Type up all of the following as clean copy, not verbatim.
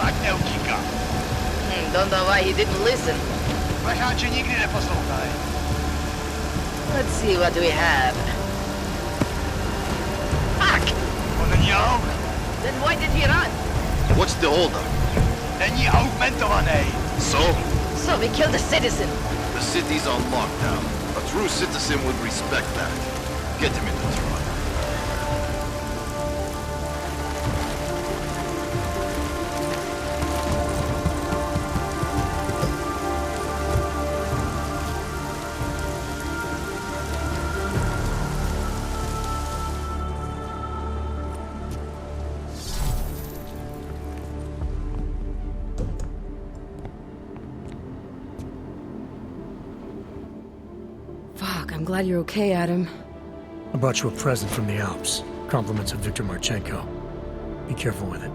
tak neutíká. Don't know why he didn't listen. Plecháče nikdy neposlouchají. Let's see what we have. Fuck! On není aug. Then why did he run? What's the holdup? Není augmentovaný. So we killed a citizen. The city's on lockdown. A true citizen would respect that. Get him in the truck. I'm glad you're okay, Adam. I brought you a present from the Alps. Compliments of Viktor Marchenko. Be careful with it.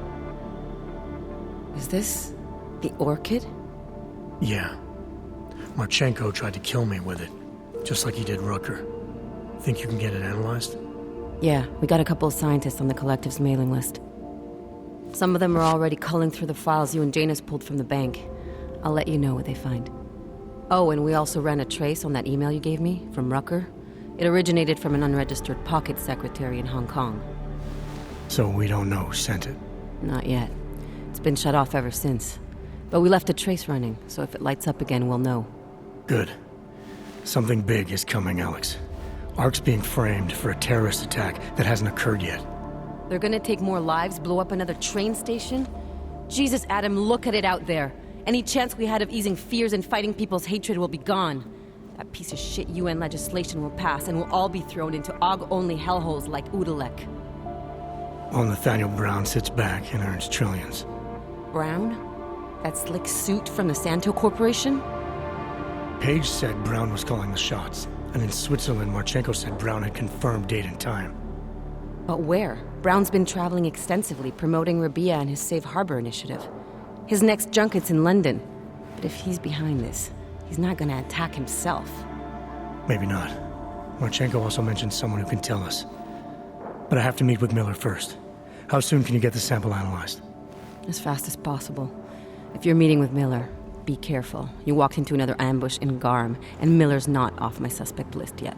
Is this the orchid? Yeah. Marchenko tried to kill me with it, just like he did Rucker. Think you can get it analyzed? Yeah, we got a couple of scientists on the collective's mailing list. Some of them are already culling through the files you and Janus pulled from the bank. I'll let you know what they find. Oh, and we also ran a trace on that email you gave me, from Rucker. It originated from an unregistered pocket secretary in Hong Kong. So we don't know who sent it? Not yet. It's been shut off ever since. But we left a trace running, so if it lights up again, we'll know. Good. Something big is coming, Alex. Ark's being framed for a terrorist attack that hasn't occurred yet. They're gonna take more lives, blow up another train station? Jesus, Adam, look at it out there. Any chance we had of easing fears and fighting people's hatred will be gone. That piece of shit UN legislation will pass, and we'll all be thrown into AUG-only hellholes like Udalek. While Nathaniel Brown sits back and earns trillions. Brown? That slick suit from the Santo Corporation? Page said Brown was calling the shots, and in Switzerland, Marchenko said Brown had confirmed date and time. But where? Brown's been traveling extensively, promoting Rabia and his Safe Harbor initiative. His next junket's in London. But if he's behind this, he's not gonna attack himself. Maybe not. Marchenko also mentioned someone who can tell us. But I have to meet with Miller first. How soon can you get the sample analyzed? As fast as possible. If you're meeting with Miller, be careful. You walked into another ambush in Garm, and Miller's not off my suspect list yet.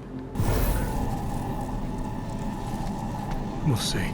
We'll see.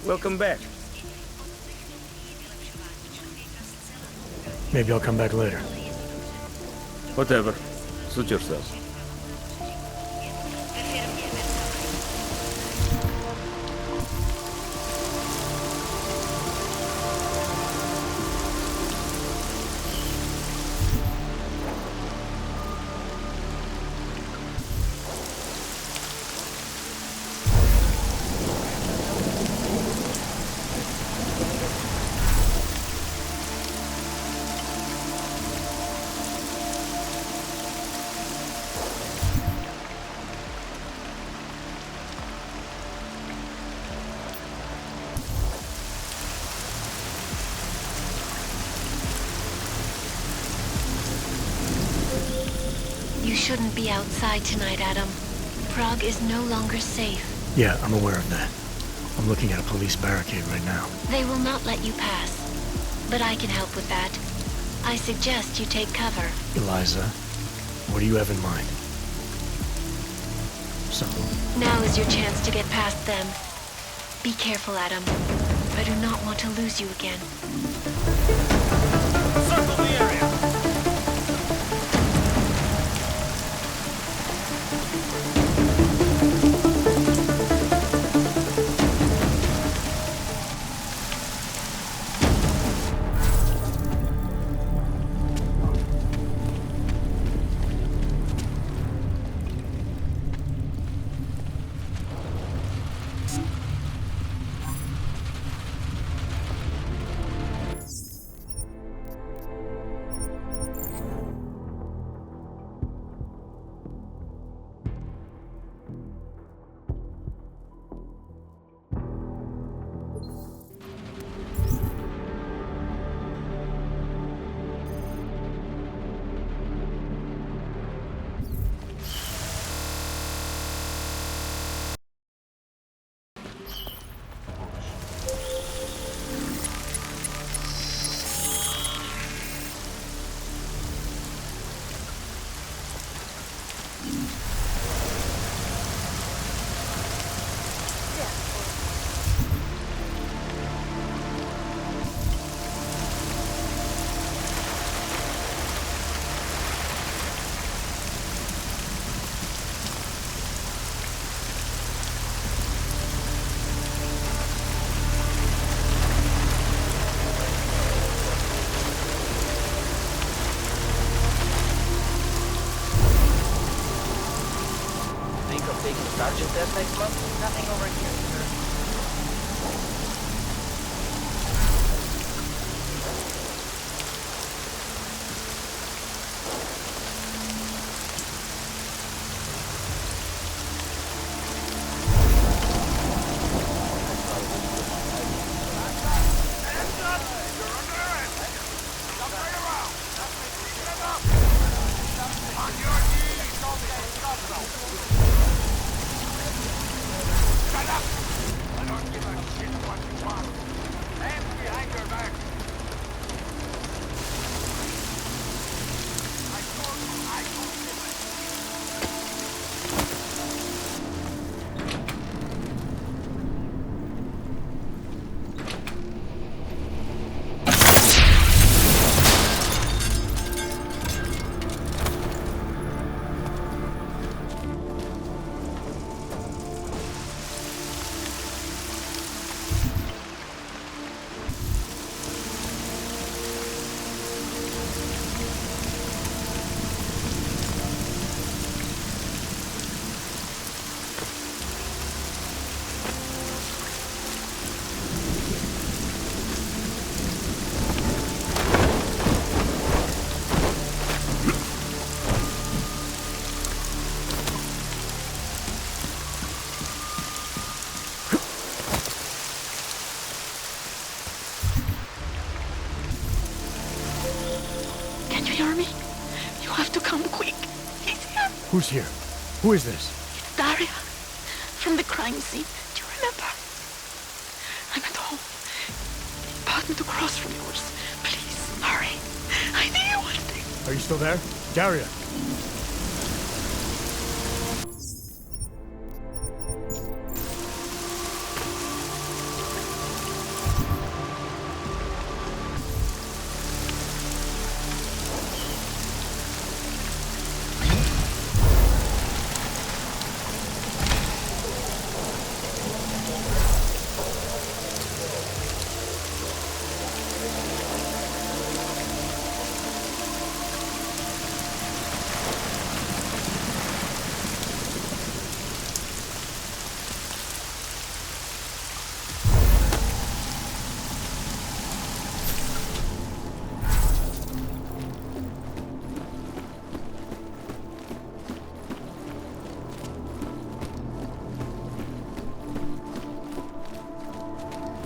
Welcome back. Maybe I'll come back later. Whatever. Suit yourself. shouldn't be outside tonight, Adam. Prague is no longer safe. Yeah, I'm aware of that. I'm looking at a police barricade right now. They will not let you pass. But I can help with that. I suggest you take cover. Eliza, what do you have in mind? So... Now is your chance to get past them. Be careful, Adam. I do not want to lose you again. Circle the area! Sergeant test next month? Nothing over here, sir. Who's here? Who is this? It's Daria. From the crime scene. Do you remember? I'm at home. The apartment across from yours. Please, hurry. I need you one thing. Are you still there? Daria!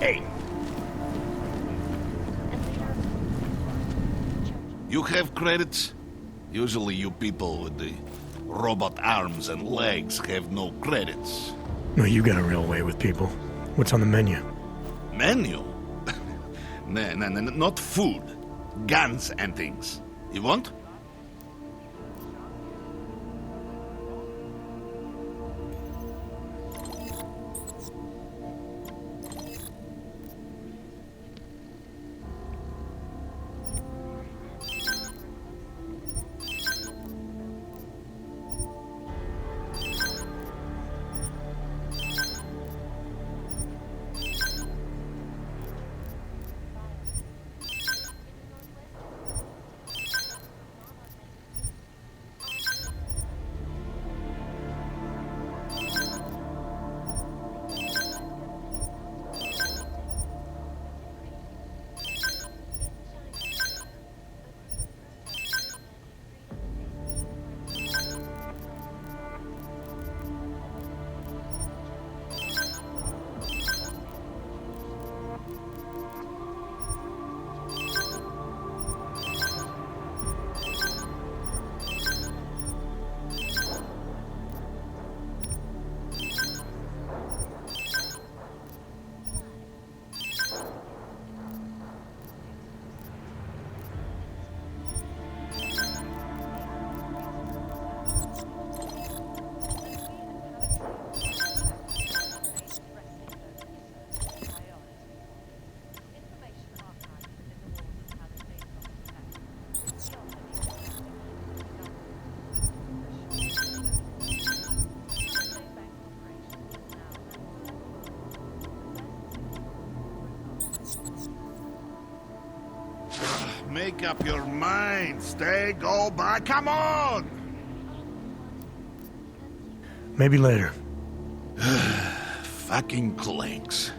Hey! You have credits? Usually you people with the Robot arms and legs have no credits. No, you got a real way with people. What's on the menu? Menu? No, not food. Guns and things. You want? Make up your mind. Stay, go, by. Come on! Maybe later. Fucking clanks.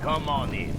Come on in.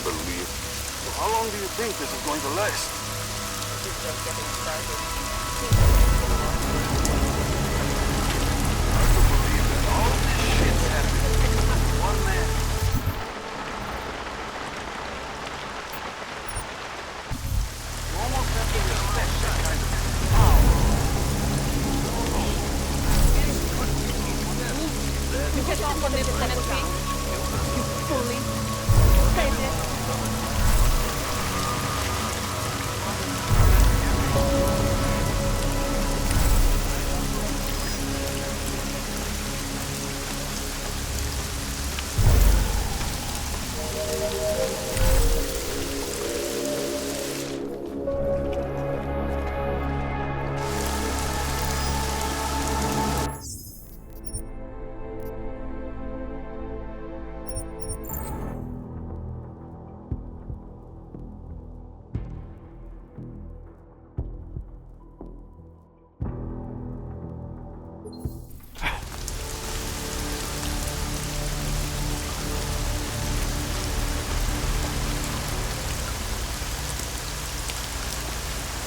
believe. So how long do you think this is going to last? It's just getting started. Hard to believe that all this shit's happening to one man. You almost have to respect that kind of power. You get off on this cemetery. You fully crazy.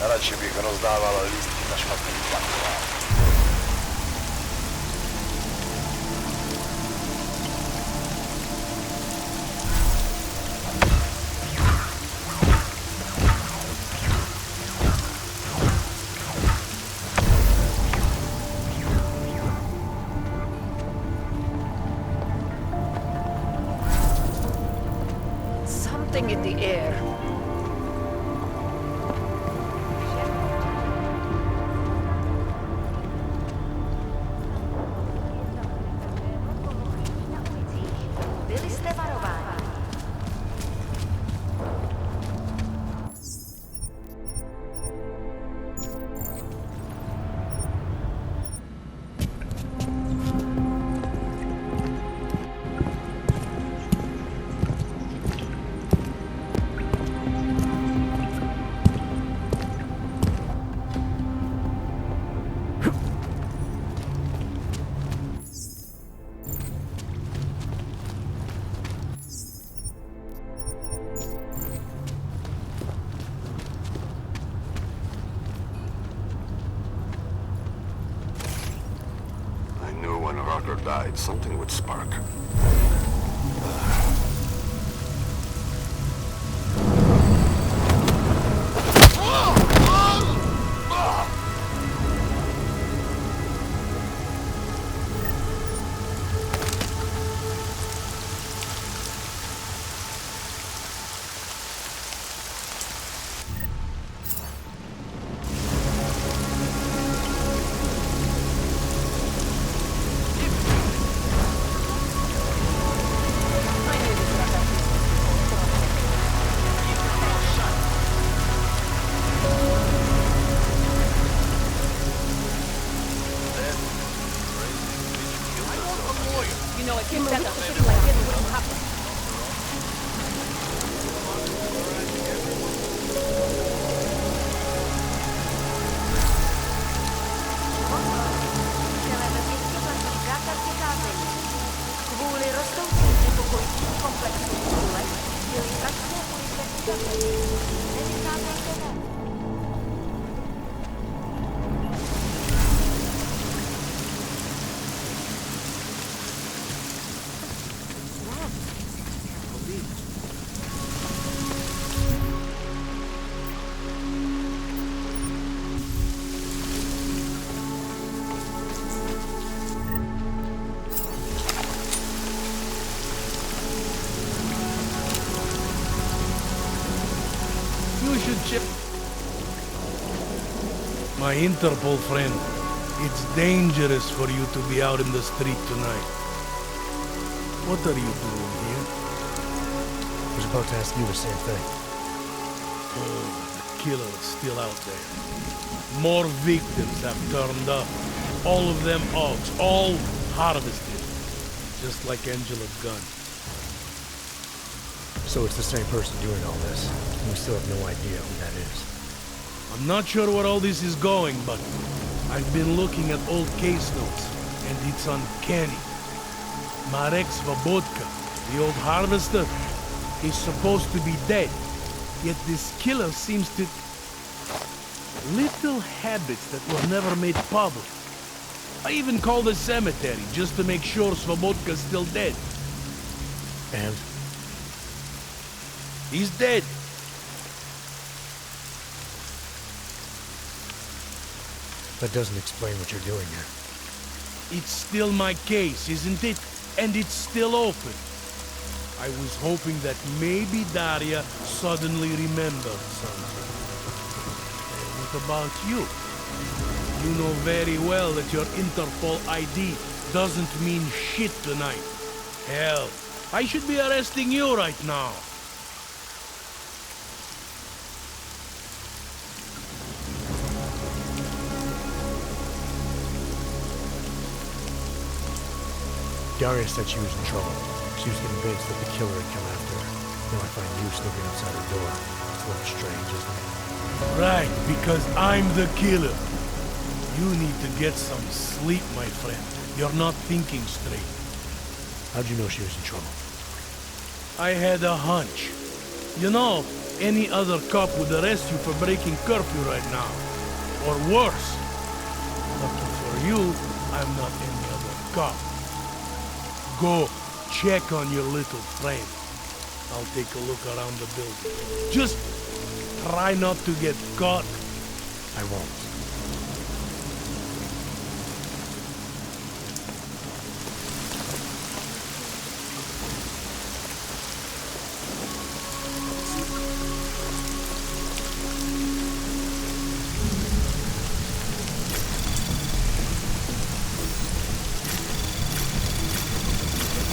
Radši bych rozdával lístky na špatný parkování. Something in the air. Died, something would spark. My Interpol friend, it's dangerous for you to be out in the street tonight. What are you doing here? I was about to ask you the same thing. Oh, the killer is still out there. More victims have turned up. All of them Augs, all harvested. Just like Angela's gun. So it's the same person doing all this, and we still have no idea who that is. I'm not sure where all this is going, but I've been looking at old case notes, and it's uncanny. Marek Svobodka, the old harvester, is supposed to be dead. Yet this killer seems to... Little habits that were never made public. I even called the cemetery just to make sure Svobodka's still dead. And? He's dead. That doesn't explain what you're doing here. It's still my case, isn't it? And it's still open. I was hoping that maybe Daria suddenly remembered something. And what about you? You know very well that your Interpol ID doesn't mean shit tonight. Hell, I should be arresting you right now. Daria said she was in trouble. She was convinced that the killer had come after her. Now I find you snooping outside her door. It's a little strange, isn't it? Right, because I'm the killer. You need to get some sleep, my friend. You're not thinking straight. How'd you know she was in trouble? I had a hunch. You know, any other cop would arrest you for breaking curfew right now. Or worse. Lucky for you, I'm not any other cop. Go, check on your little friend. I'll take a look around the building. Just try not to get caught. I won't.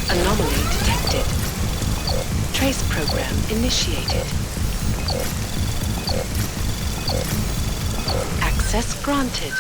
Anomaly detected. Trace program initiated. Access granted.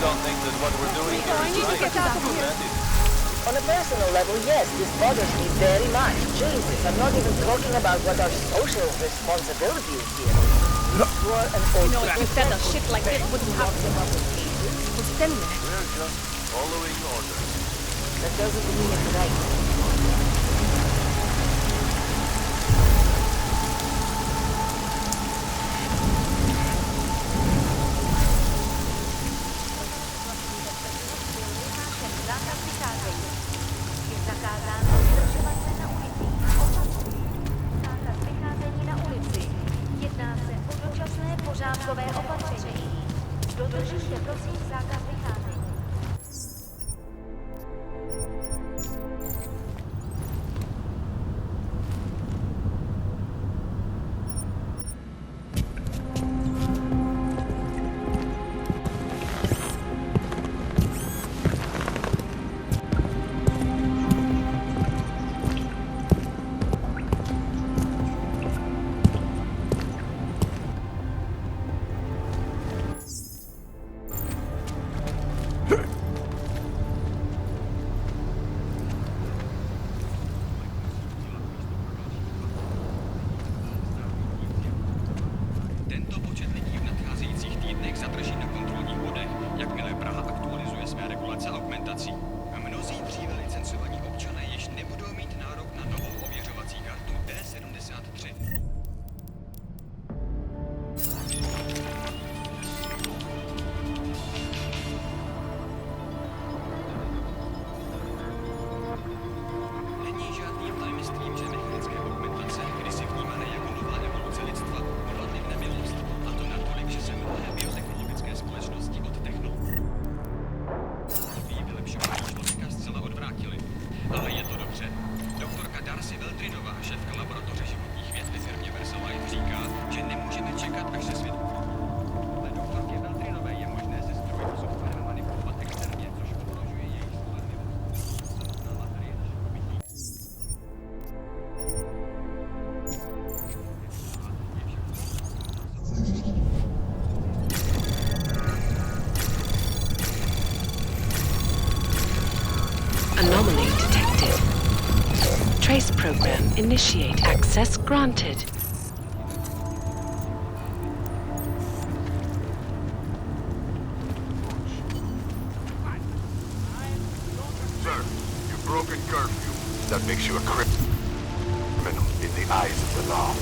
don't think that what we're doing here is right. Romantic. On a personal level, yes, this bothers me very much. Jesus, I'm not even talking about what our social responsibility is here. You are an old if you said a shit like this wouldn't happen. But still, We're just following orders. that doesn't mean it's right. Tento počet lidí v nadcházejících týdnech zadrží na kontrolních bodech, jakmile Praha aktualizuje své regulace augmentací. A mnozí dříve licencovaní občané již nebudou mít nárok na novou ověřovací kartu D73. Není žádným tajemstvím, že mechanické augmentace, kdysi vnímané jako nová evoluce lidstva, upadly v nemilost, a to natolik, že se mnohé biotechnologické společnosti od technologií vylepšování člověka zcela odvrátily. Ale je to dobře. Doktorka Darcy Veltrinová, šéfka laboratoře životních věd ve firmě Versailles, říká, že nemůžeme čekat, až se svět uklidní. Podle doktorky Veltrinové je možné se strojím softwarem manipulovat externě, což ohrožuje jejich spolehlivosť. Samotná materie našeho bytí. Anomaly detected. Trace program initiate. Access granted. Sir, you've broken curfew. That makes you a criminal in the eyes of the law.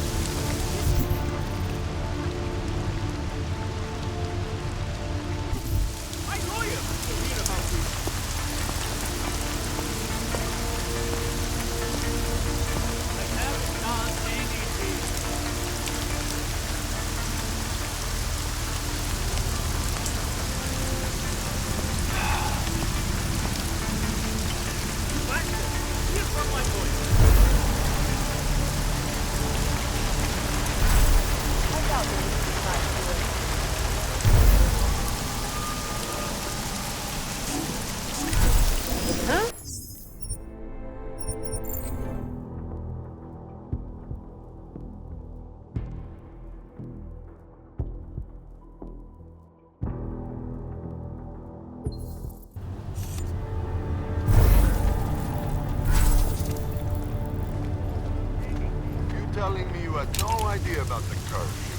Telling me you had no idea about the curfew.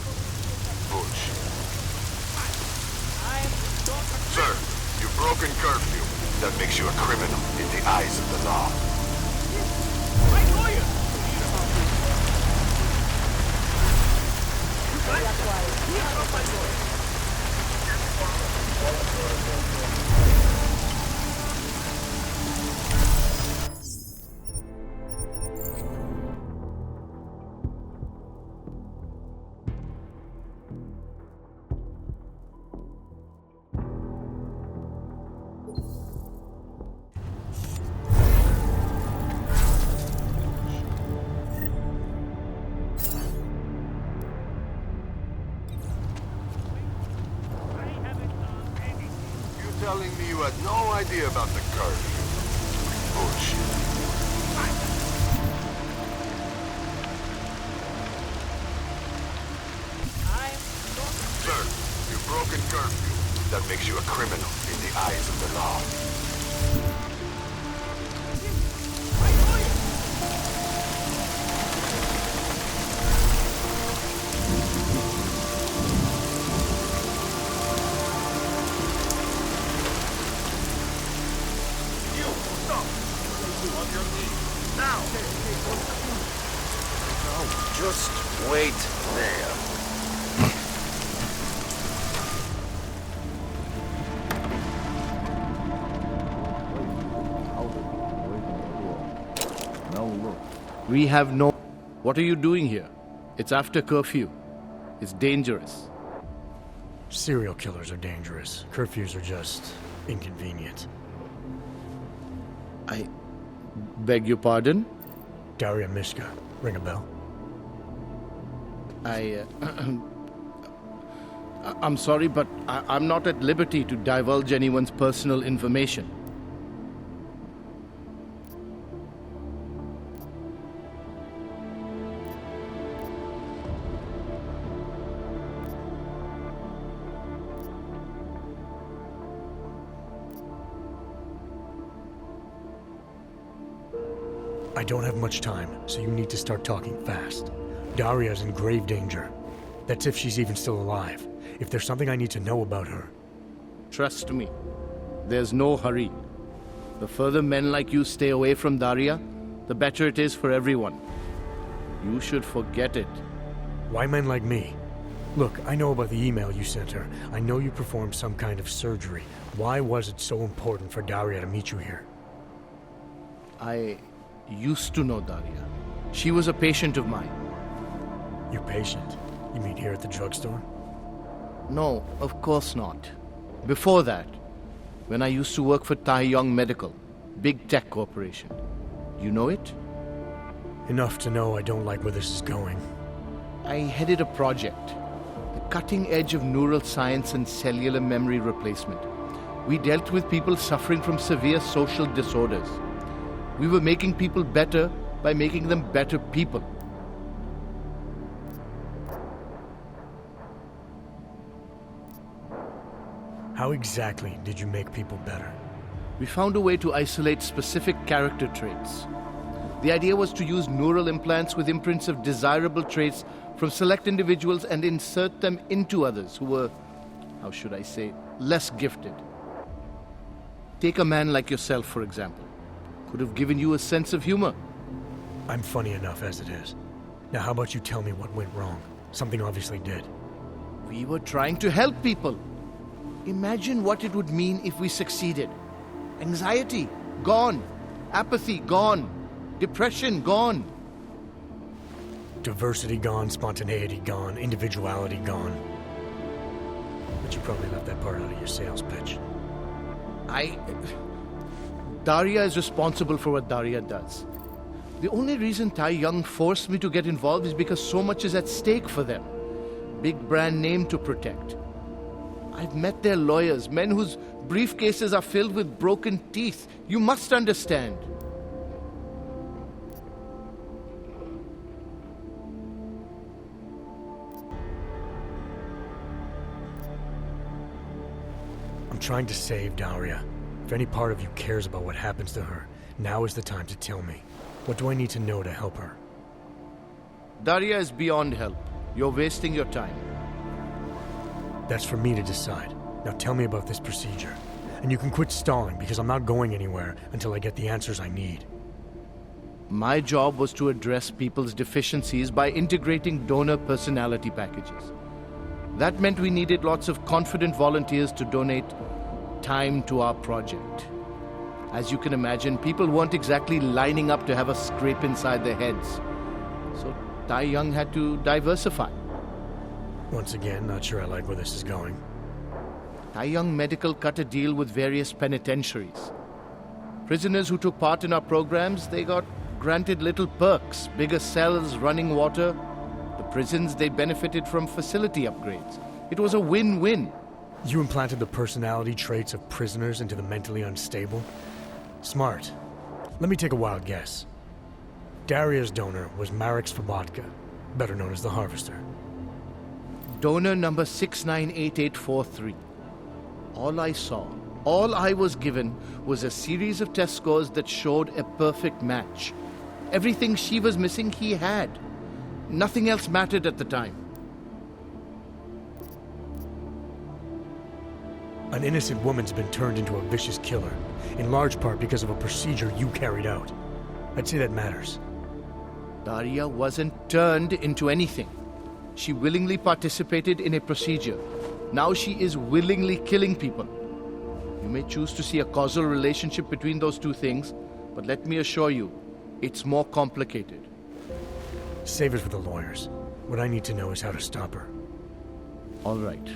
Bullshit. Sir, you've broken curfew. That makes you a criminal in the eyes of the law. Telling me you had no idea about the curfew. Bullshit. Sir, you've broken curfew. That makes you a criminal in the eyes of the law. Just wait there. We have no... What are you doing here? It's after curfew. It's dangerous. Serial killers are dangerous. Curfews are just inconvenient. I beg your pardon? Daria Mishka. Ring a bell? I'm sorry, but I'm not at liberty to divulge anyone's personal information. I don't have much time, so you need to start talking fast. Daria's in grave danger. That's if she's even still alive. If there's something I need to know about her... Trust me, there's no hurry. The further men like you stay away from Daria, the better it is for everyone. You should forget it. Why men like me? Look, I know about the email you sent her. I know you performed some kind of surgery. Why was it so important for Daria to meet you here? I used to know Daria. She was a patient of mine. You patient? You mean here at the drugstore? No, of course not. Before that, when I used to work for Taeyong Medical, big tech corporation. You know it? Enough to know I don't like where this is going. I headed a project, the cutting edge of neural science and cellular memory replacement. We dealt with people suffering from severe social disorders. We were making people better by making them better people. How exactly did you make people better? We found a way to isolate specific character traits. The idea was to use neural implants with imprints of desirable traits from select individuals and insert them into others who were, how should I say, less gifted. Take a man like yourself, for example. Could have given you a sense of humor. I'm funny enough as it is. Now how about you tell me what went wrong? Something obviously did. We were trying to help people. Imagine what it would mean if we succeeded. Anxiety, gone. Apathy, gone. Depression, gone. Diversity gone, spontaneity gone, individuality gone. But you probably left that part out of your sales pitch. Daria is responsible for what Daria does. The only reason Taeyong forced me to get involved is because so much is at stake for them. Big brand name to protect. I've met their lawyers, men whose briefcases are filled with broken teeth. You must understand. I'm trying to save Daria. If any part of you cares about what happens to her, now is the time to tell me. What do I need to know to help her? Daria is beyond help. You're wasting your time. That's for me to decide. Now tell me about this procedure. And you can quit stalling, because I'm not going anywhere until I get the answers I need. My job was to address people's deficiencies by integrating donor personality packages. That meant we needed lots of confident volunteers to donate time to our project. As you can imagine, people weren't exactly lining up to have a scrape inside their heads. So Taeyong had to diversify. Once again, not sure I like where this is going. Taeyong Medical cut a deal with various penitentiaries. Prisoners who took part in our programs, they got granted little perks, bigger cells, running water. The prisons, they benefited from facility upgrades. It was a win-win. You implanted the personality traits of prisoners into the mentally unstable? Smart. Let me take a wild guess. Daria's donor was Marek Svobotka, better known as the Harvester. Donor number 698843. All I saw, all I was given, was a series of test scores that showed a perfect match. Everything she was missing, he had. Nothing else mattered at the time. An innocent woman's been turned into a vicious killer, in large part because of a procedure you carried out. I'd say that matters. Daria wasn't turned into anything. She willingly participated in a procedure. Now she is willingly killing people. You may choose to see a causal relationship between those two things, but let me assure you, it's more complicated. Save it for the lawyers. What I need to know is how to stop her. All right.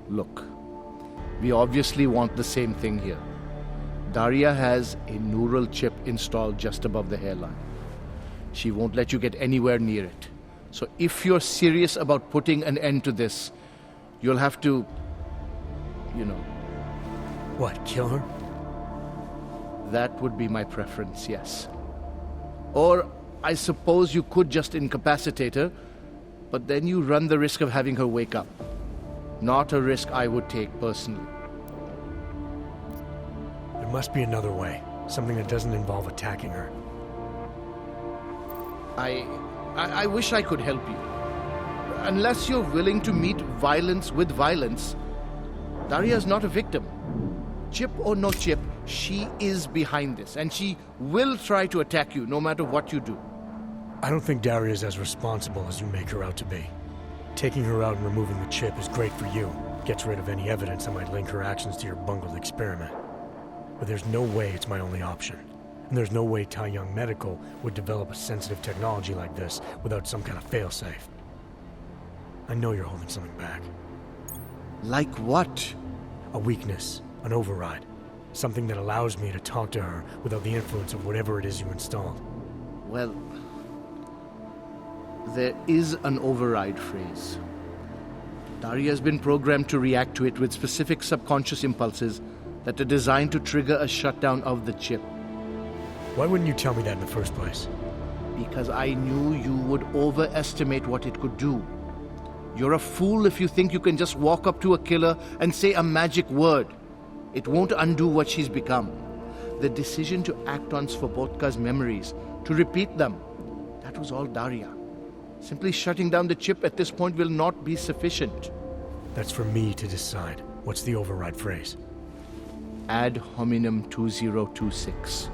Look. We obviously want the same thing here. Daria has a neural chip installed just above the hairline. She won't let you get anywhere near it. So if you're serious about putting an end to this, you'll have to, you know... What, kill her? That would be my preference, yes. Or I suppose you could just incapacitate her, but then you run the risk of having her wake up. Not a risk I would take personally. There must be another way. Something that doesn't involve attacking her. I wish I could help you. Unless you're willing to meet violence with violence, Daria's not a victim. Chip or no chip, she is behind this, and she will try to attack you no matter what you do. I don't think Daria's as responsible as you make her out to be. Taking her out and removing the chip is great for you. Gets rid of any evidence that might link her actions to your bungled experiment. But there's no way it's my only option. And there's no way Tai Young Medical would develop a sensitive technology like this without some kind of failsafe. I know you're holding something back. Like what? A weakness, an override. Something that allows me to talk to her without the influence of whatever it is you installed. Well, there is an override phrase. Daria's been programmed to react to it with specific subconscious impulses that are designed to trigger a shutdown of the chip. Why wouldn't you tell me that in the first place? Because I knew you would overestimate what it could do. You're a fool if you think you can just walk up to a killer and say a magic word. It won't undo what she's become. The decision to act on Svobodka's memories, to repeat them, that was all Daria. Simply shutting down the chip at this point will not be sufficient. That's for me to decide. What's the override phrase? Ad hominem 2026.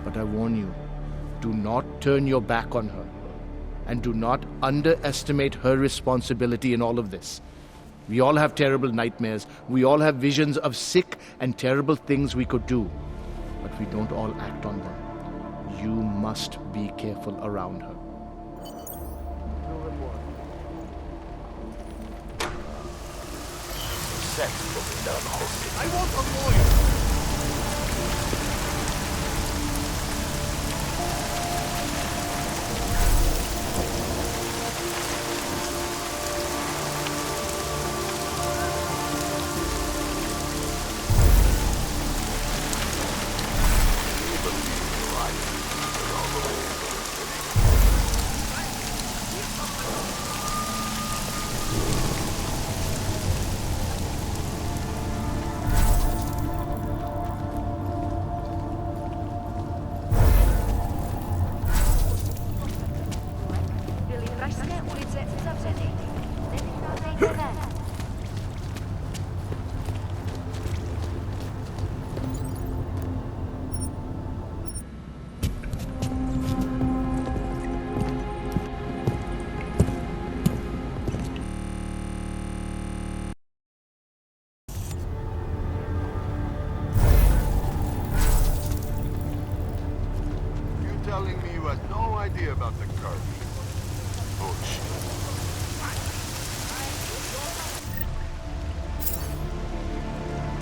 But I warn you, do not turn your back on her. And do not underestimate her responsibility in all of this. We all have terrible nightmares. We all have visions of sick and terrible things we could do. But we don't all act on them. You must be careful around her. I want a lawyer! Telling me you had no idea about the curve. Bullshit.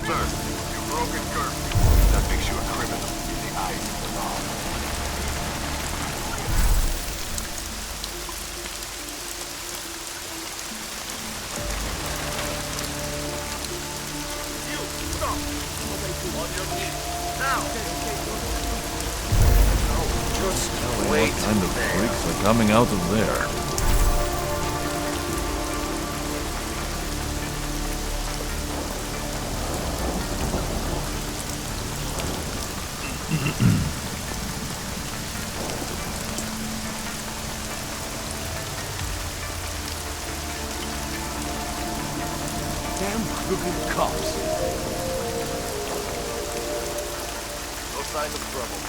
Sir, you broke a curfew. That makes you a criminal in the eyes of the law. You, stop! On your knees, now! Just wait. What kind of freaks are coming out of there? Fucking cops. No sign of trouble.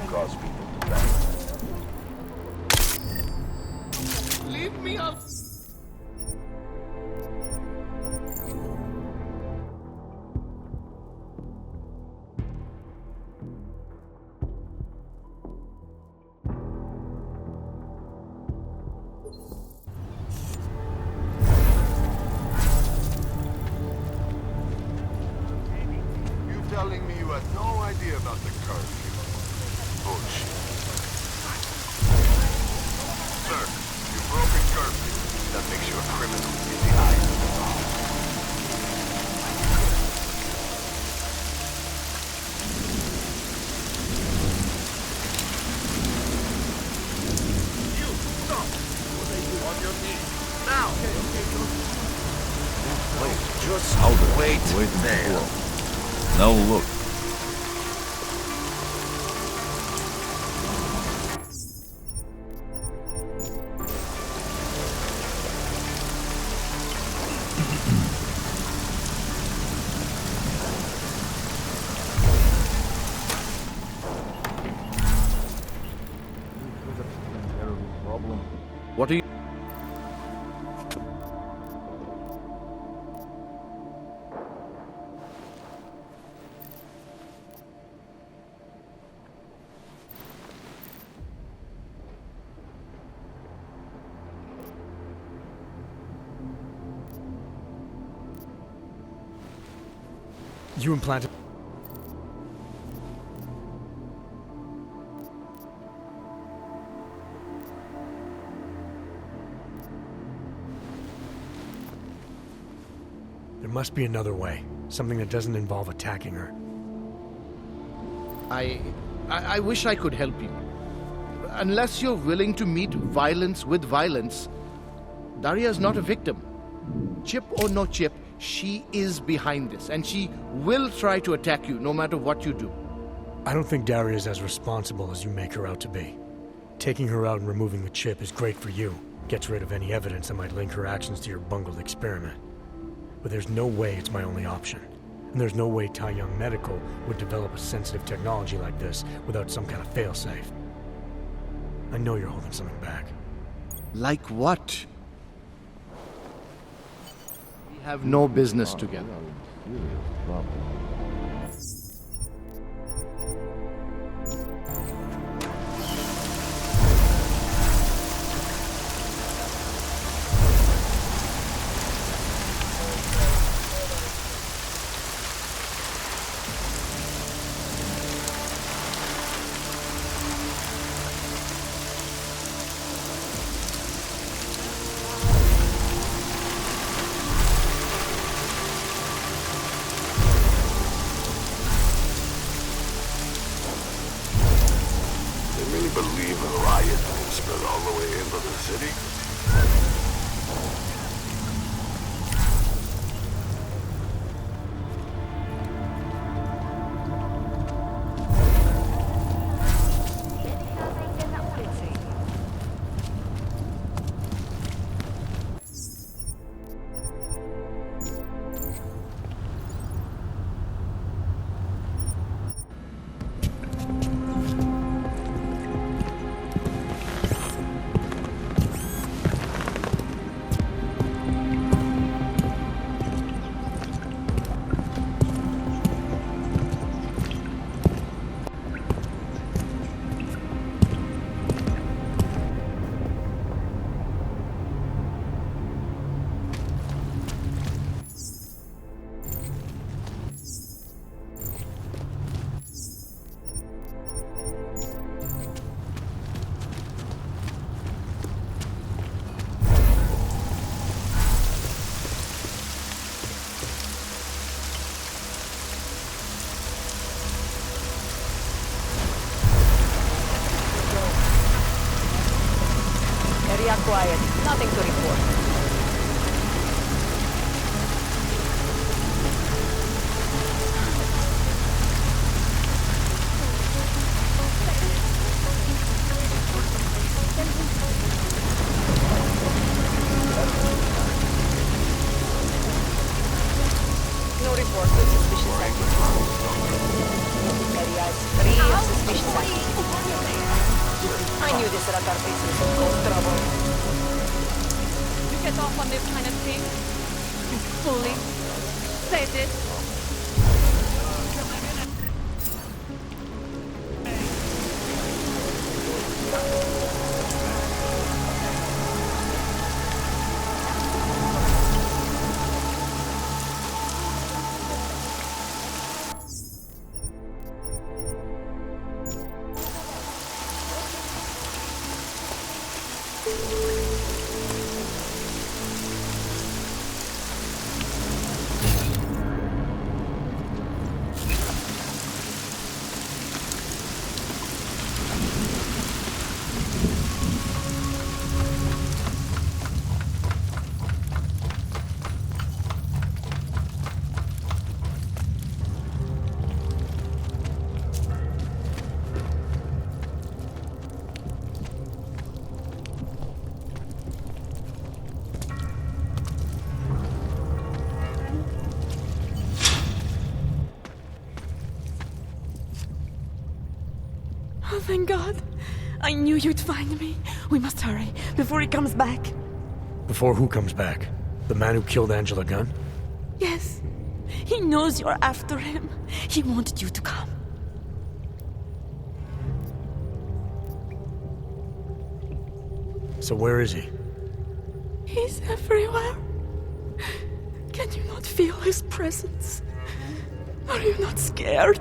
Cause people to die. Leave me up. Telling me you had no idea about the curfew. Bullshit. Sir, you've broken curfew. That makes you a criminal in the eyes of the law. You, stop! What are you on your knees? Now! Wait, just Louder. wait There. there. Now look. What are you... You implanted... There must be another way. Something that doesn't involve attacking her. I wish I could help you. Unless you're willing to meet violence with violence, Daria's not a victim. Chip or no chip, she is behind this, and she will try to attack you no matter what you do. I don't think Daria's as responsible as you make her out to be. Taking her out and removing the chip is great for you. Gets rid of any evidence that might link her actions to your bungled experiment. But there's no way it's my only option. And there's no way Tai Young Medical would develop a sensitive technology like this without some kind of failsafe. I know you're holding something back. Like what? We have no business together. Believe a riot will spread all the way into the city? get off on this kind of thing? You fully sadist. Oh, thank God. I knew you'd find me. We must hurry, before he comes back. Before who comes back? The man who killed Angela Gunn? Yes. He knows you're after him. He wanted you to come. So where is he? He's everywhere. Can you not feel his presence? Are you not scared?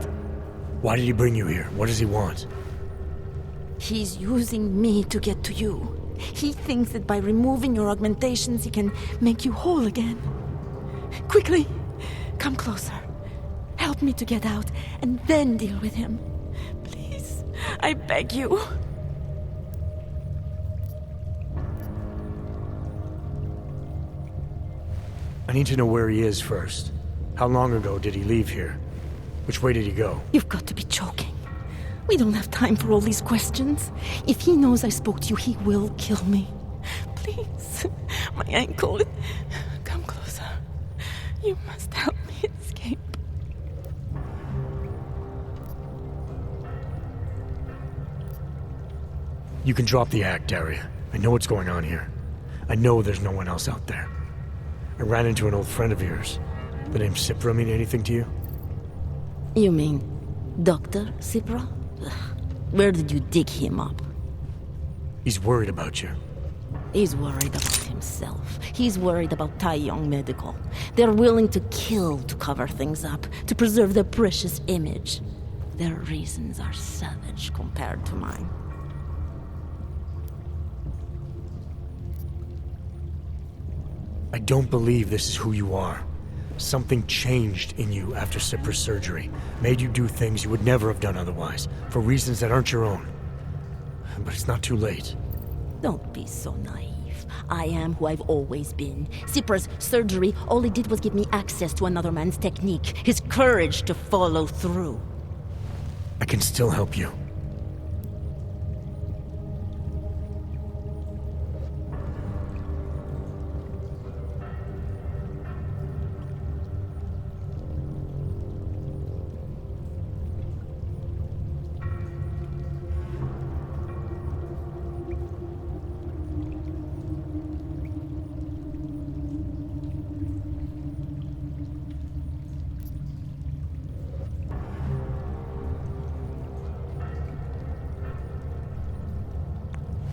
Why did he bring you here? What does he want? He's using me to get to you. He thinks that by removing your augmentations, he can make you whole again. Quickly, come closer. Help me to get out, and then deal with him. Please, I beg you. I need to know where he is first. How long ago did he leave here? Which way did he go? You've got to be joking. We don't have time for all these questions. If he knows I spoke to you, he will kill me. Please, my ankle. Come closer. You must help me escape. You can drop the act, Daria. I know what's going on here. I know there's no one else out there. I ran into an old friend of yours. The name Cipra mean anything to you? You mean Dr. Cipra? Where did you dig him up? He's worried about you. He's worried about himself. He's worried about Tai Yong Medical. They're willing to kill to cover things up, to preserve their precious image. Their reasons are savage compared to mine. I don't believe this is who you are. Something changed in you after Cipra's surgery. Made you do things you would never have done otherwise, for reasons that aren't your own. But it's not too late. Don't be so naive. I am who I've always been. Cipra's surgery, all it did was give me access to another man's technique, his courage to follow through. I can still help you.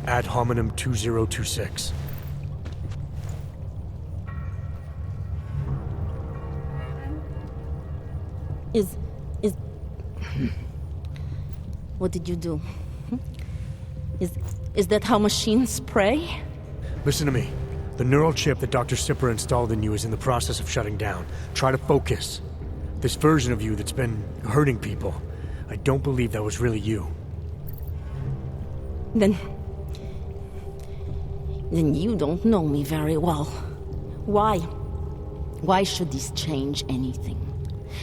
Ad hominem 2026. What did you do? Is that how machines pray? Listen to me. The neural chip that Dr. Cipra installed in you is in the process of shutting down. Try to focus. This version of you that's been hurting people, I don't believe that was really you. Then you don't know me very well. Why? Why should this change anything?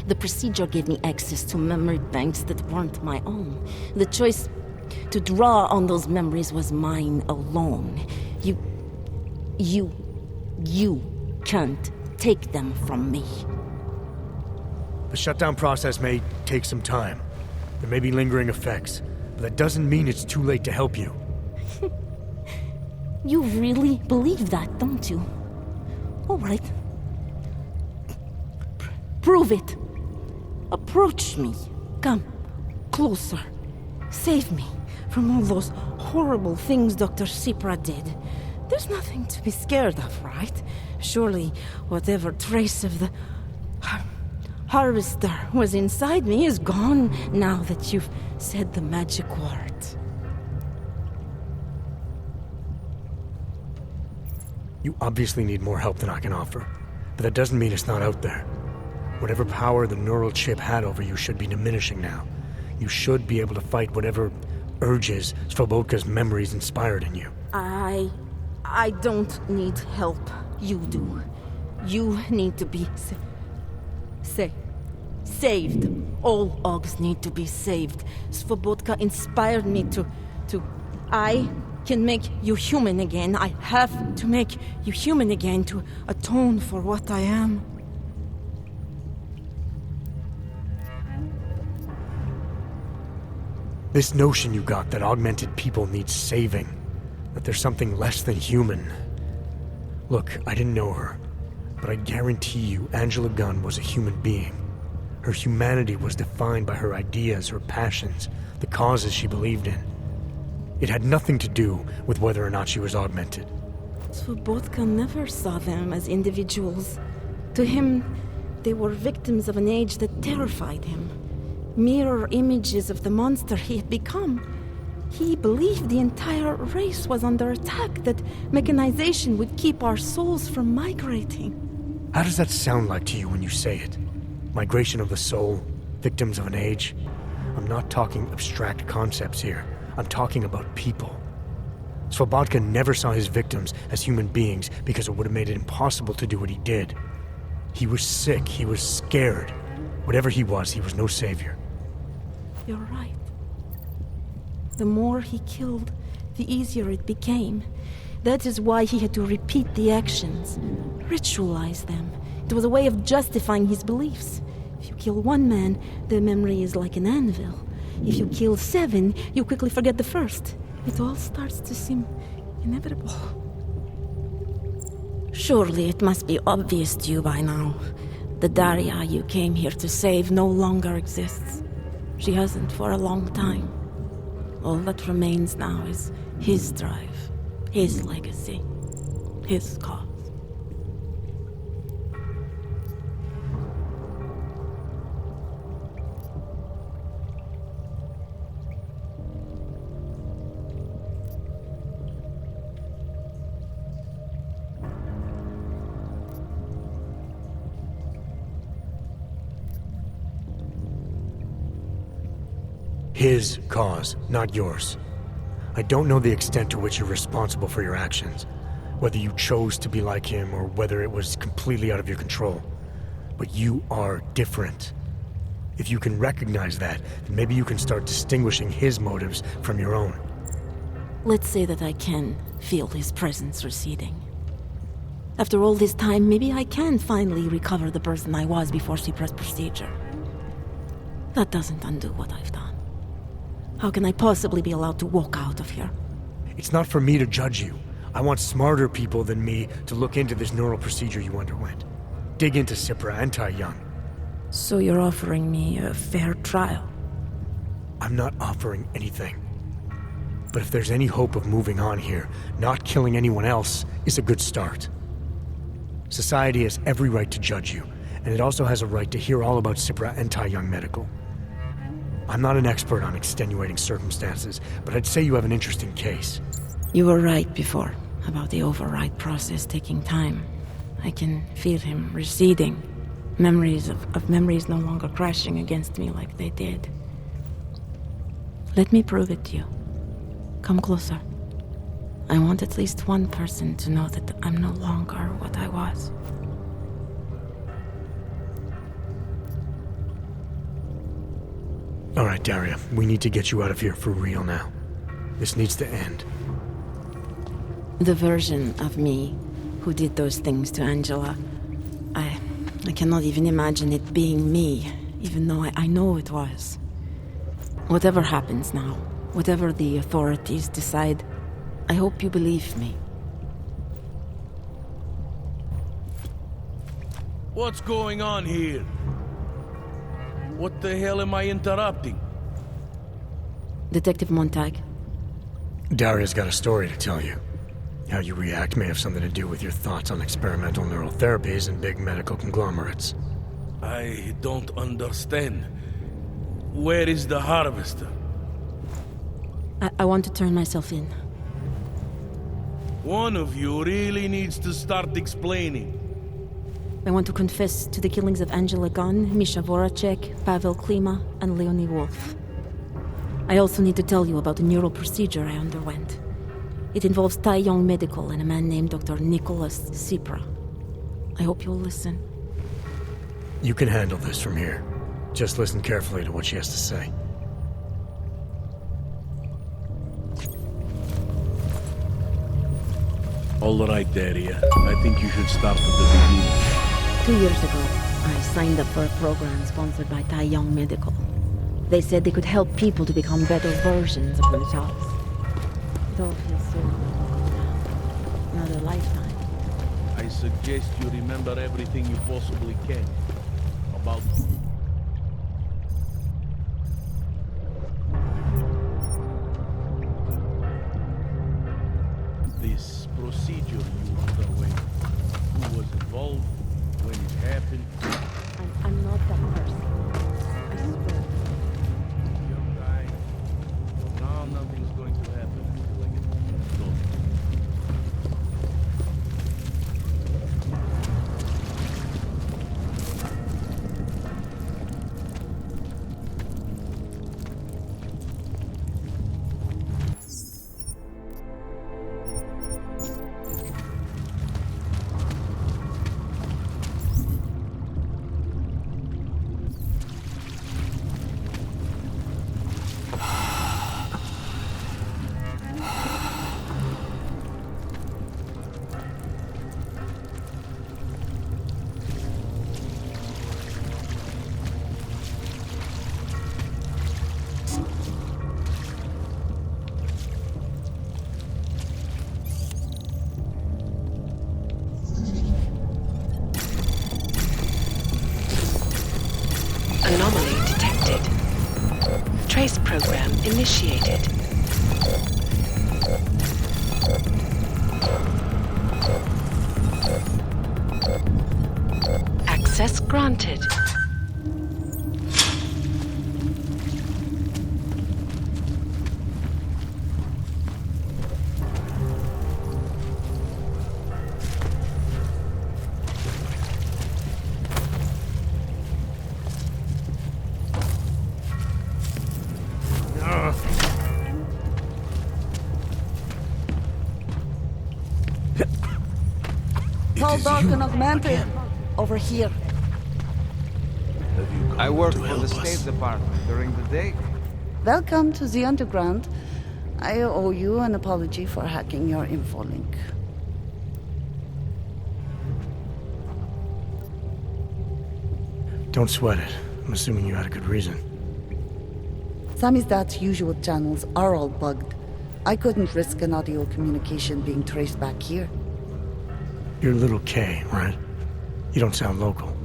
The procedure gave me access to memory banks that weren't my own. The choice to draw on those memories was mine alone. You can't take them from me. The shutdown process may take some time. There may be lingering effects, but that doesn't mean it's too late to help you. You really believe that, don't you? All right. Prove it. Approach me. Come. Closer. Save me from all those horrible things Dr. Sipra did. There's nothing to be scared of, right? Surely whatever trace of the harvester was inside me is gone now that you've said the magic words. You obviously need more help than I can offer, but that doesn't mean it's not out there. Whatever power the neural chip had over you should be diminishing now. You should be able to fight whatever urges Svobodka's memories inspired in you. I don't need help. You do. You need to be saved. All Ogs need to be saved. Svobodka inspired me to... I can make you human again. I have to make you human again to atone for what I am. This notion you got that augmented people need saving, that there's something less than human. Look, I didn't know her, but I guarantee you Angela Gunn was a human being. Her humanity was defined by her ideas, her passions, the causes she believed in. It had nothing to do with whether or not she was augmented. Svobodka never saw them as individuals. To him, they were victims of an age that terrified him. Mirror images of the monster he had become. He believed the entire race was under attack, that mechanization would keep our souls from migrating. How does that sound like to you when you say it? Migration of the soul? Victims of an age? I'm not talking abstract concepts here. I'm talking about people. Svobodka never saw his victims as human beings because it would have made it impossible to do what he did. He was sick, he was scared. Whatever he was no savior. You're right. The more he killed, the easier it became. That is why he had to repeat the actions, ritualize them. It was a way of justifying his beliefs. If you kill one man, the memory is like an anvil. If you kill 7, you quickly forget the first. It all starts to seem inevitable. Surely it must be obvious to you by now. The Daria you came here to save no longer exists. She hasn't for a long time. All that remains now is his drive, his legacy, his cause. His cause, not yours. I don't know the extent to which you're responsible for your actions, whether you chose to be like him or whether it was completely out of your control. But you are different. If you can recognize that, then maybe you can start distinguishing his motives from your own. Let's say that I can feel his presence receding. After all this time, maybe I can finally recover the person I was before Sipra's procedure. That doesn't undo what I've done. How can I possibly be allowed to walk out of here? It's not for me to judge you. I want smarter people than me to look into this neural procedure you underwent. Dig into Sipra and Tai Young. So you're offering me a fair trial? I'm not offering anything. But if there's any hope of moving on here, not killing anyone else is a good start. Society has every right to judge you, and it also has a right to hear all about Sipra and Tai Young Medical. I'm not an expert on extenuating circumstances, but I'd say you have an interesting case. You were right before, about the override process taking time. I can feel him receding. Memories of memories no longer crashing against me like they did. Let me prove it to you. Come closer. I want at least one person to know that I'm no longer what I was. All right, Daria, we need to get you out of here for real now. This needs to end. The version of me who did those things to Angela, I cannot even imagine it being me, even though I know it was. Whatever happens now, whatever the authorities decide, I hope you believe me. What's going on here? What the hell am I interrupting? Detective Montag. Daria's got a story to tell you. How you react may have something to do with your thoughts on experimental neural therapies and big medical conglomerates. I don't understand. Where is the harvester? I want to turn myself in. One of you really needs to start explaining. I want to confess to the killings of Angela Gunn, Misha Voracek, Pavel Klima, and Leonie Wolf. I also need to tell you about the neural procedure I underwent. It involves Taiyong Medical and a man named Dr. Nicholas Sipra. I hope you'll listen. You can handle this from here. Just listen carefully to what she has to say. All right, Daria. I think you should start at the beginning. 2 years ago, I signed up for a program sponsored by Taiyong Medical. They said they could help people to become better versions of themselves. It all feels so long now. Another lifetime. I suggest you remember everything you possibly can about... this procedure you underwent. Who was involved, when it happened. I'm not that person. I swear. Young guy. Now nothing's going to happen until I get to the Anomaly detected. Trace program initiated. Access granted. Tall, dark, and augmented. Over here. I work for the State Department during the day. Welcome to the Underground. I owe you an apology for hacking your info link. Don't sweat it. I'm assuming you had a good reason. Samizdat's usual channels are all bugged. I couldn't risk an audio communication being traced back here. You're Little K, right? You don't sound local.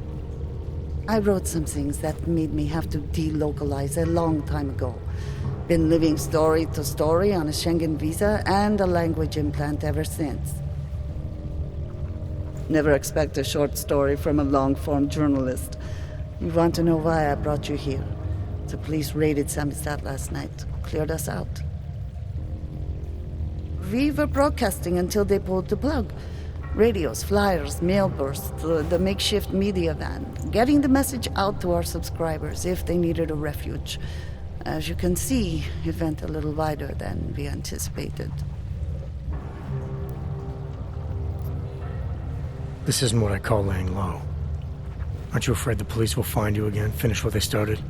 I wrote some things that made me have to delocalize a long time ago. Been living story to story on a Schengen visa and a language implant ever since. Never expect a short story from a long-form journalist. You want to know why I brought you here? The police raided Samizdat last night. Cleared us out. We were broadcasting until they pulled the plug. Radios, flyers, mail bursts, the makeshift media van. Getting the message out to our subscribers if they needed a refuge. As you can see, it went a little wider than we anticipated. This isn't what I call laying low. Aren't you afraid the police will find you again, finish what they started?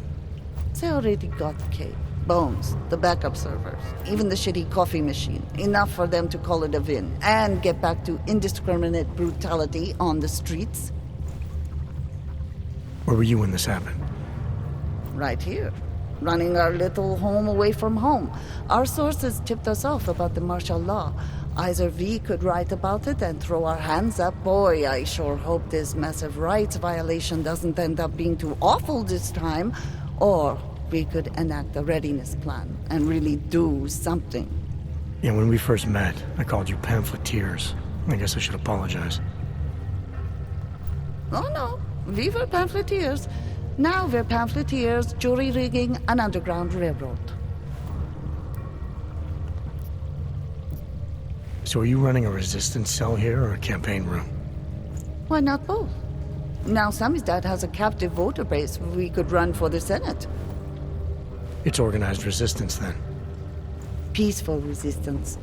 They already got K. Bones, the backup servers, even the shitty coffee machine. Enough for them to call it a win and get back to indiscriminate brutality on the streets. Where were you when this happened? Right here. Running our little home away from home. Our sources tipped us off about the martial law. Either we could write about it and throw our hands up. Boy, I sure hope this massive rights violation doesn't end up being too awful this time. Or we could enact a readiness plan and really do something. Yeah, when we first met, I called you pamphleteers. I guess I should apologize. Oh no, we were pamphleteers. Now we're pamphleteers, jury rigging an underground railroad. So are you running a resistance cell here or a campaign room? Why not both? Now Samizdat has a captive voter base. We could run for the Senate. It's organized resistance then. Peaceful resistance.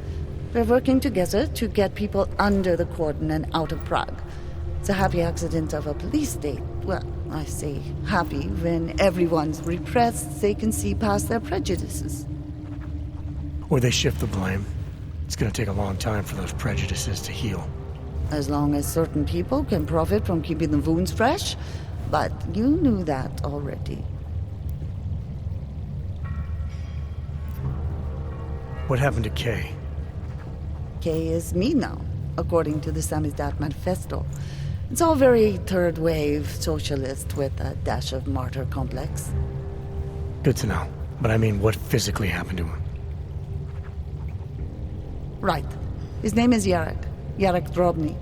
We're working together to get people under the cordon and out of Prague. It's a happy accident of a police state. Well, I say happy when everyone's repressed, they can see past their prejudices. Or they shift the blame. It's gonna take a long time for those prejudices to heal. As long as certain people can profit from keeping the wounds fresh. But you knew that already. What happened to Kay? Kay is me now, according to the Samizdat Manifesto. It's all very third-wave socialist with a dash of martyr complex. Good to know. But I mean, what physically happened to him? Right. His name is Yarek Drobny.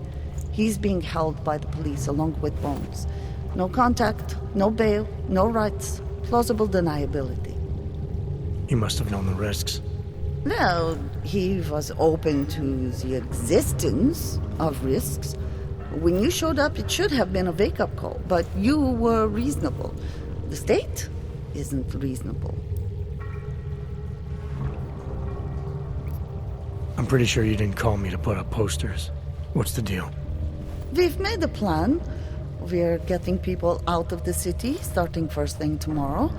He's being held by the police along with Bones. No contact, no bail, no rights, plausible deniability. He must have known the risks. Well, he was open to the existence of risks. When you showed up, it should have been a wake-up call, but you were reasonable. The state isn't reasonable. I'm pretty sure you didn't call me to put up posters. What's the deal? We've made a plan. We're getting people out of the city, starting first thing tomorrow.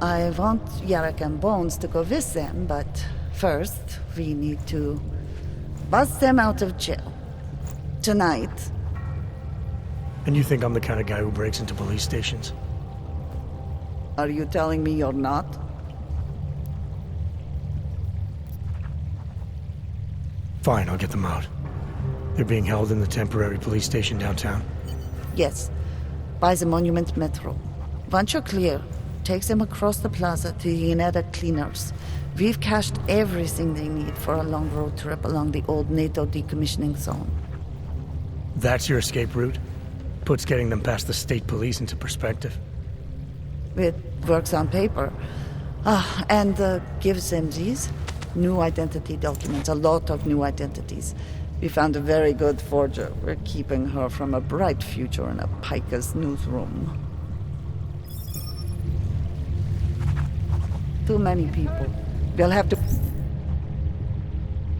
I want Yarek and Bones to go with them, but first, we need to bust them out of jail. Tonight. And you think I'm the kind of guy who breaks into police stations? Are you telling me you're not? Fine, I'll get them out. They're being held in the temporary police station downtown? Yes. By the Monument Metro. Once you're clear, take them across the plaza to the United Cleaners. We've cached everything they need for a long road trip along the old NATO decommissioning zone. That's your escape route? Puts getting them past the state police into perspective. It works on paper. And gives them these new identity documents, a lot of new identities. We found a very good forger. We're keeping her from a bright future in a Pika's newsroom. Too many people. We'll have to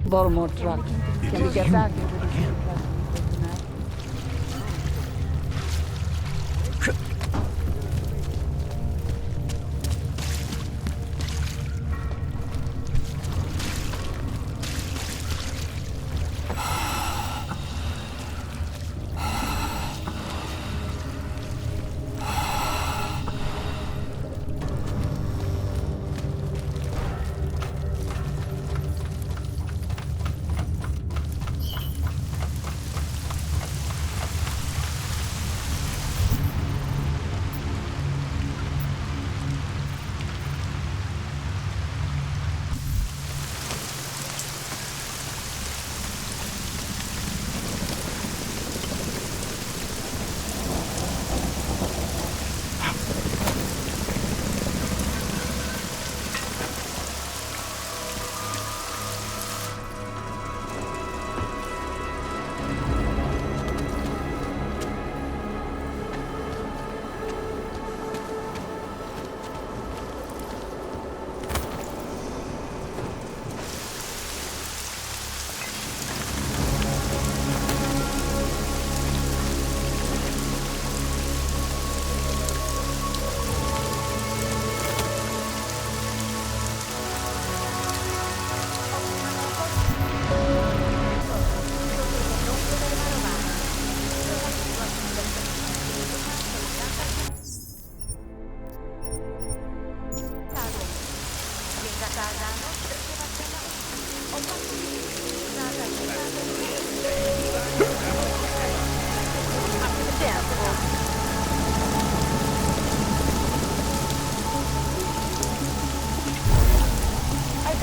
borrow more trucks. Can we get back into the again?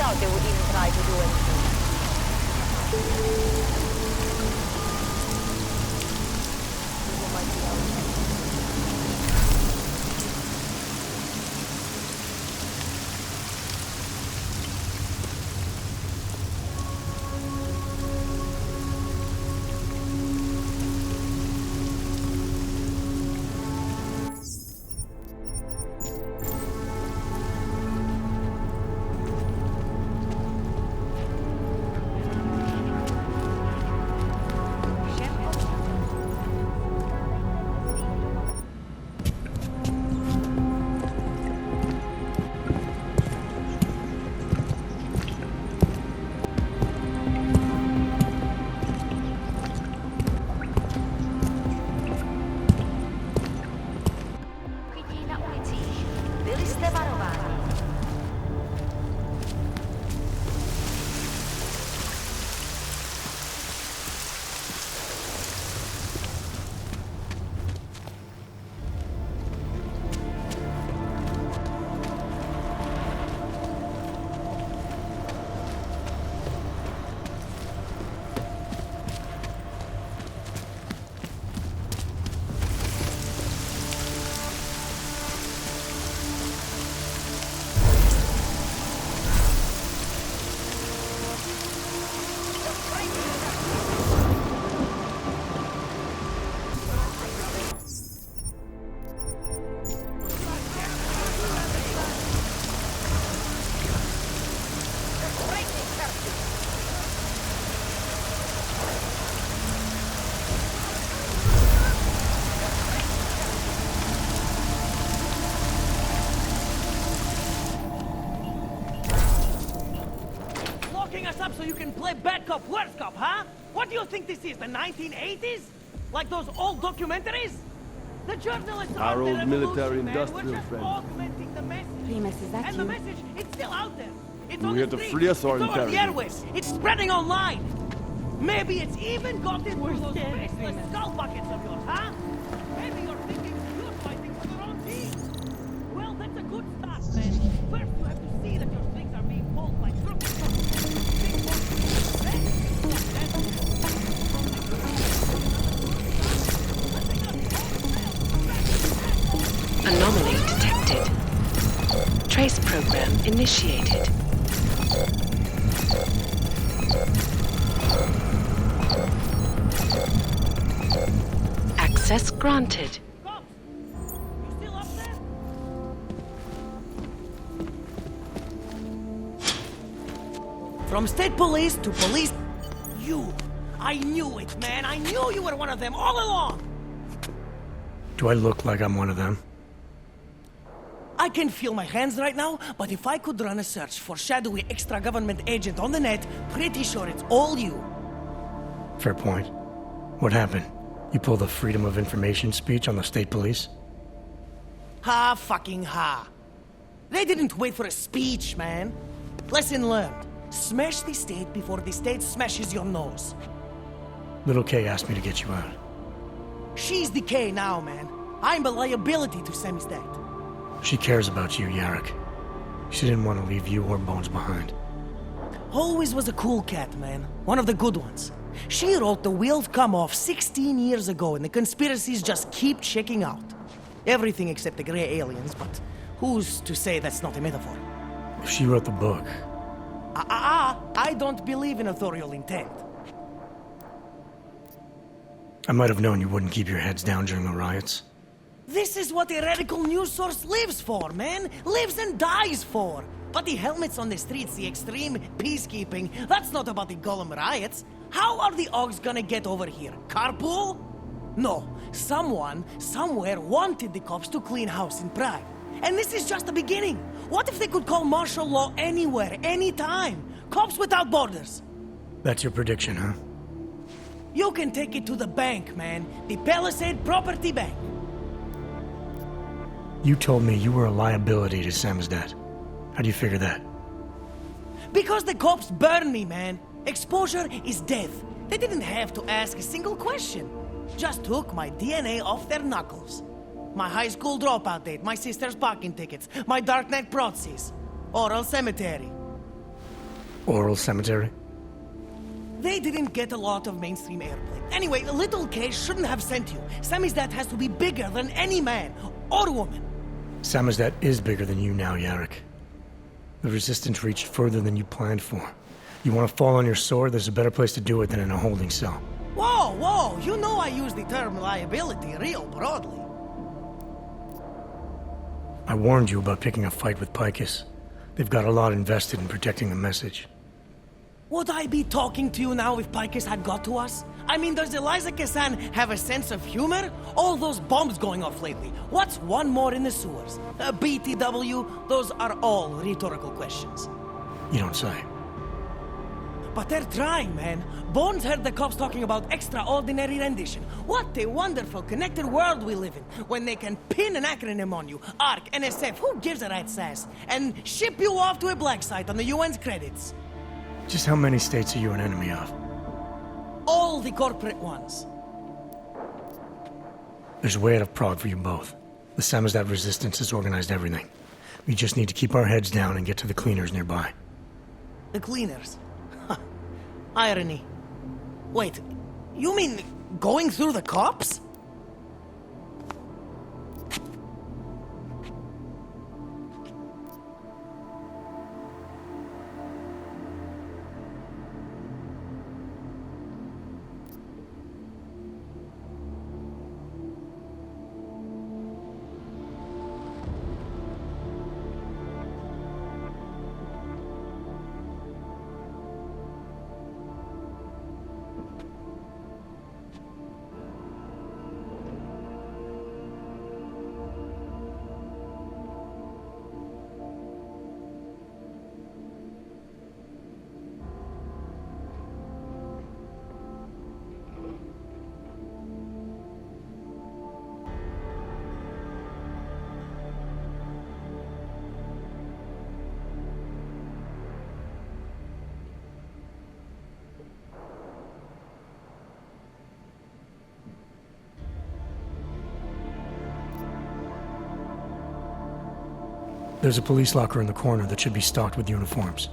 doubt they would even try to do anything. So you can play bad cop, worst cop, huh? What do you think this is, the 1980s? Like those old documentaries? The journalists are our old military man. industrial We're just friend. augmenting the message. Primus, is that and you? the message, it's still out there. It's You on here the to street. free us or it's over the interrogate? airwaves. It's spreading online. Maybe it's even got into those faceless skull buckets of yours, huh? Maybe you're thinking you're fighting for your own team. Well, that's a good start, man. First, you have to see that your things are being pulled by crooked Anomaly detected. Trace program initiated. Access granted. From state police to police... You! I knew it, man! I knew you were one of them all along! Do I look like I'm one of them? I can feel my hands right now, but if I could run a search for shadowy extra-government agent on the net, pretty sure it's all you. Fair point. What happened? You pulled a Freedom of Information speech on the state police? Ha fucking ha. They didn't wait for a speech, man. Lesson learned. Smash the state before the state smashes your nose. Little K asked me to get you out. She's the K now, man. I'm a liability to Sammy's dad. She cares about you, Yarrick. She didn't want to leave you or Bones behind. Always was a cool cat, man. One of the good ones. She wrote The Wheels Come Off 16 years ago, and the conspiracies just keep checking out. Everything except the gray aliens, but who's to say that's not a metaphor? If she wrote the book... I don't believe in authorial intent. I might have known you wouldn't keep your heads down during the riots. This is what a radical news source lives for, man! Lives and dies for! But the helmets on the streets, the extreme peacekeeping, that's not about the Golem riots. How are the Augs gonna get over here? Carpool? No. Someone, somewhere wanted the cops to clean house in Prague. And this is just the beginning. What if they could call martial law anywhere, anytime? Cops without borders. That's your prediction, huh? You can take it to the bank, man. The Palisade Property Bank. You told me you were a liability to Sam's dad. How do you figure that? Because the cops burn me, man. Exposure is death. They didn't have to ask a single question. Just took my DNA off their knuckles. My high school dropout date, my sister's parking tickets, my darknet proxies. Oral cemetery. oral cemetery? They didn't get a lot of mainstream airplay. Anyway, little K shouldn't have sent you. Samizdat has to be bigger than any man or woman. Samizdat is bigger than you now, Yarrick. The Resistance reached further than you planned for. You want to fall on your sword? There's a better place to do it than in a holding cell. Whoa, whoa! You know I use the term liability real broadly. I warned you about picking a fight with Picus. They've got a lot invested in protecting the message. Would I be talking to you now if Picus had got to us? I mean, does Eliza Kassan have a sense of humor? All those bombs going off lately. What's one more in the sewers? BTW? Those are all rhetorical questions. You don't say. But they're trying, man. Bones heard the cops talking about extraordinary rendition. What a wonderful connected world we live in, when they can pin an acronym on you, ARC, NSF, who gives a rat's ass, and ship you off to a black site on the UN's credits. Just how many states are you an enemy of? All the corporate ones. There's a way out of Prague for you both. The Samizdat resistance has organized everything. We just need to keep our heads down and get to the cleaners nearby. The cleaners? Irony. Wait, you mean going through the cops? There's a police locker in the corner that should be stocked with uniforms.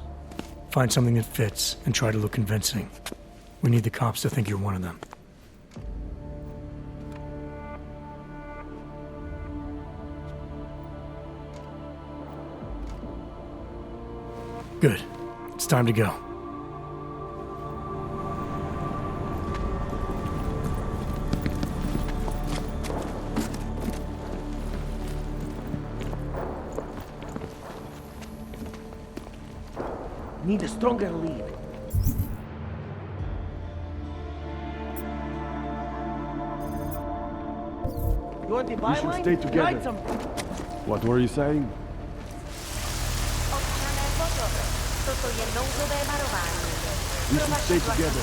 Find something that fits and try to look convincing. We need the cops to think you're one of them. Good. It's time to go. Need a stronger lead. You want the byline? We should stay together. Write some... What were you saying? We should stay together.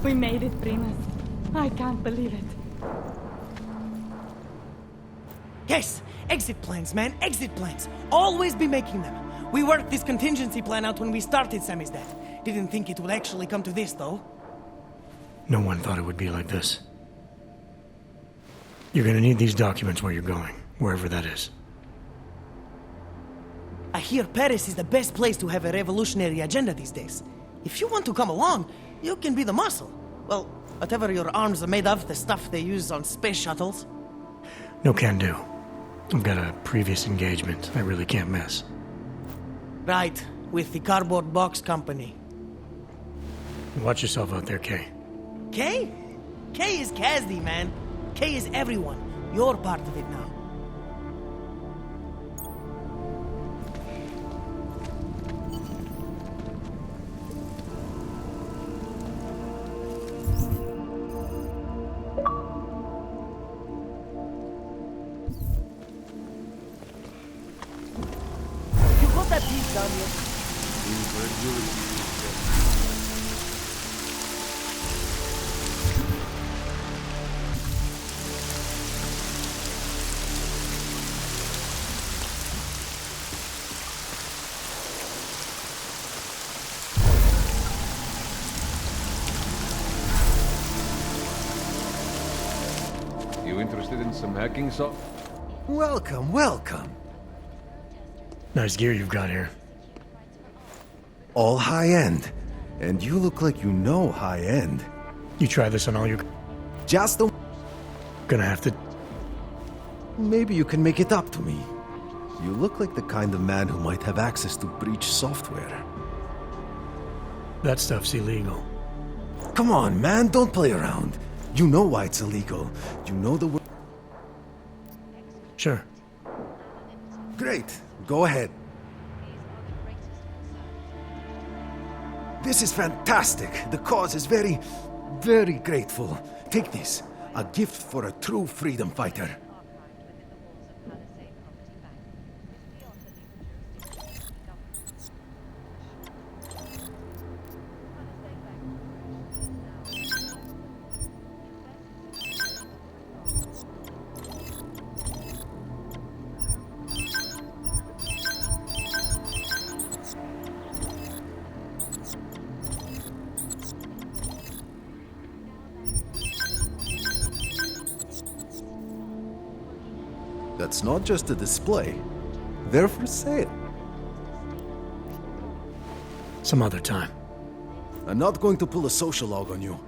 We made it, Primus. I can't believe it. Yes! Exit plans, man! Exit plans! Always be making them! We worked this contingency plan out when we started Samizdat. Didn't think it would actually come to this, though. No one thought it would be like this. You're gonna need these documents where you're going, wherever that is. I hear Paris is the best place to have a revolutionary agenda these days. If you want to come along, you can be the muscle. Well, whatever your arms are made of, the stuff they use on space shuttles. No can do. I've got a previous engagement I really can't miss. Right, with the cardboard box company. Watch yourself out there, Kay. Kay? Kay is Kazdi, man. Kay is everyone. You're part of it now. You got that piece done yet? You interested in some hacking software? Welcome, welcome. Nice gear you've got here. All high-end. And you look like you know high-end. You try this on all your... Just the... Gonna have to... Maybe you can make it up to me. You look like the kind of man who might have access to breach software. That stuff's illegal. Come on, man, don't play around. You know why it's illegal. You know the... Sure. Great. Go ahead. This is fantastic. The cause is very, very grateful. Take this. A gift for a true freedom fighter. That's not just a display. They're for sale. Some other time. I'm not going to pull a social log on you.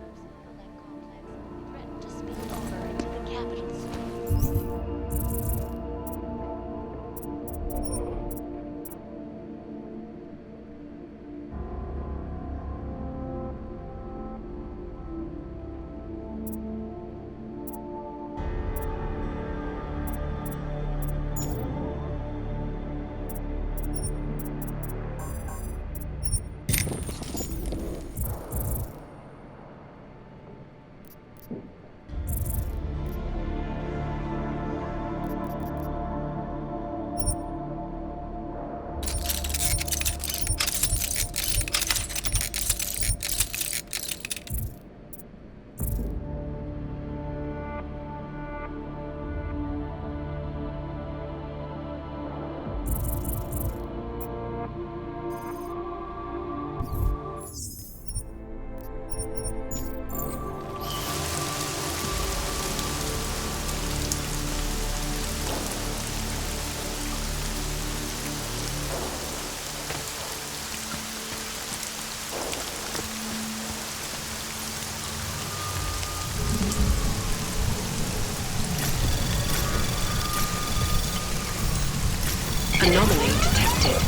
Anomaly detected.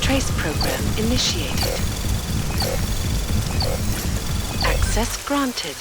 Trace program initiated. Access granted.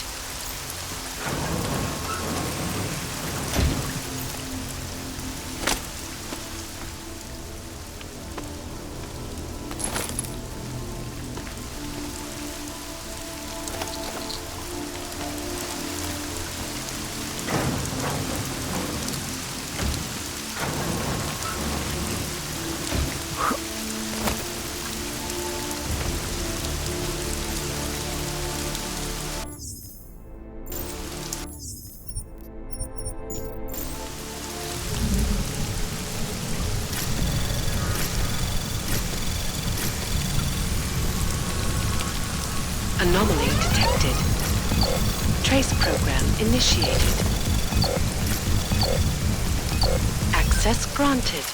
Anomaly detected. Trace program initiated. Access granted.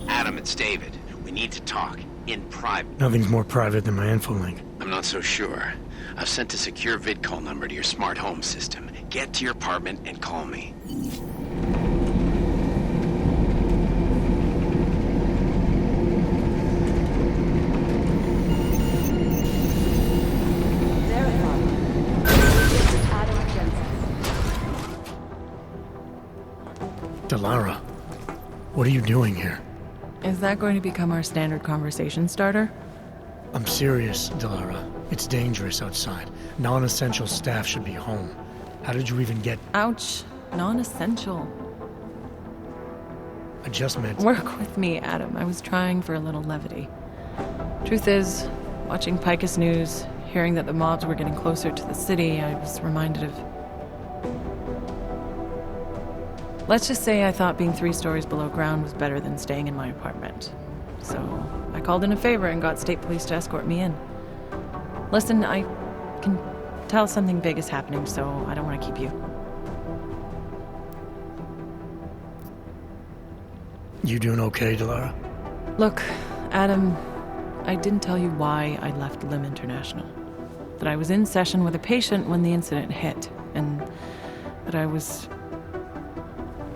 Adam, it's David. We need to talk. In private. Nothing's more private than my info link. I'm not so sure. I've sent a secure vid call number to your smart home system. Get to your apartment and call me. Delara, what are you doing here? Is that going to become our standard conversation starter? I'm serious, Delara. It's dangerous outside. Non-essential staff should be home. How did you even get... Ouch. Non-essential. I just meant... Work with me, Adam. I was trying for a little levity. Truth is, watching Picus News, hearing that the mobs were getting closer to the city, I was reminded of... Let's just say I thought being 3 stories below ground was better than staying in my apartment. So I called in a favor and got state police to escort me in. Listen, I can tell something big is happening, so I don't want to keep you. You doing okay, Delara? Look, Adam, I didn't tell you why I left Lim International. That I was in session with a patient when the incident hit, and that I was...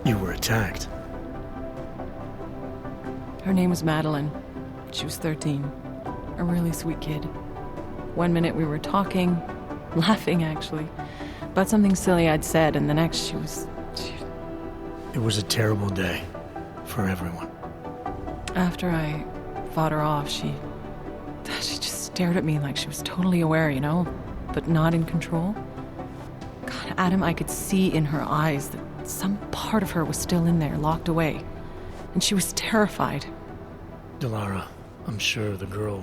You were attacked. Her name was Madeline. She was 13. A really sweet kid. One minute we were talking, laughing actually, about something silly I'd said, and the next she was... It was a terrible day for everyone. After I fought her off, she just stared at me like she was totally aware, you know, but not in control. God, Adam, I could see in her eyes that some part of her was still in there, locked away. And she was terrified. Delara, I'm sure the girl...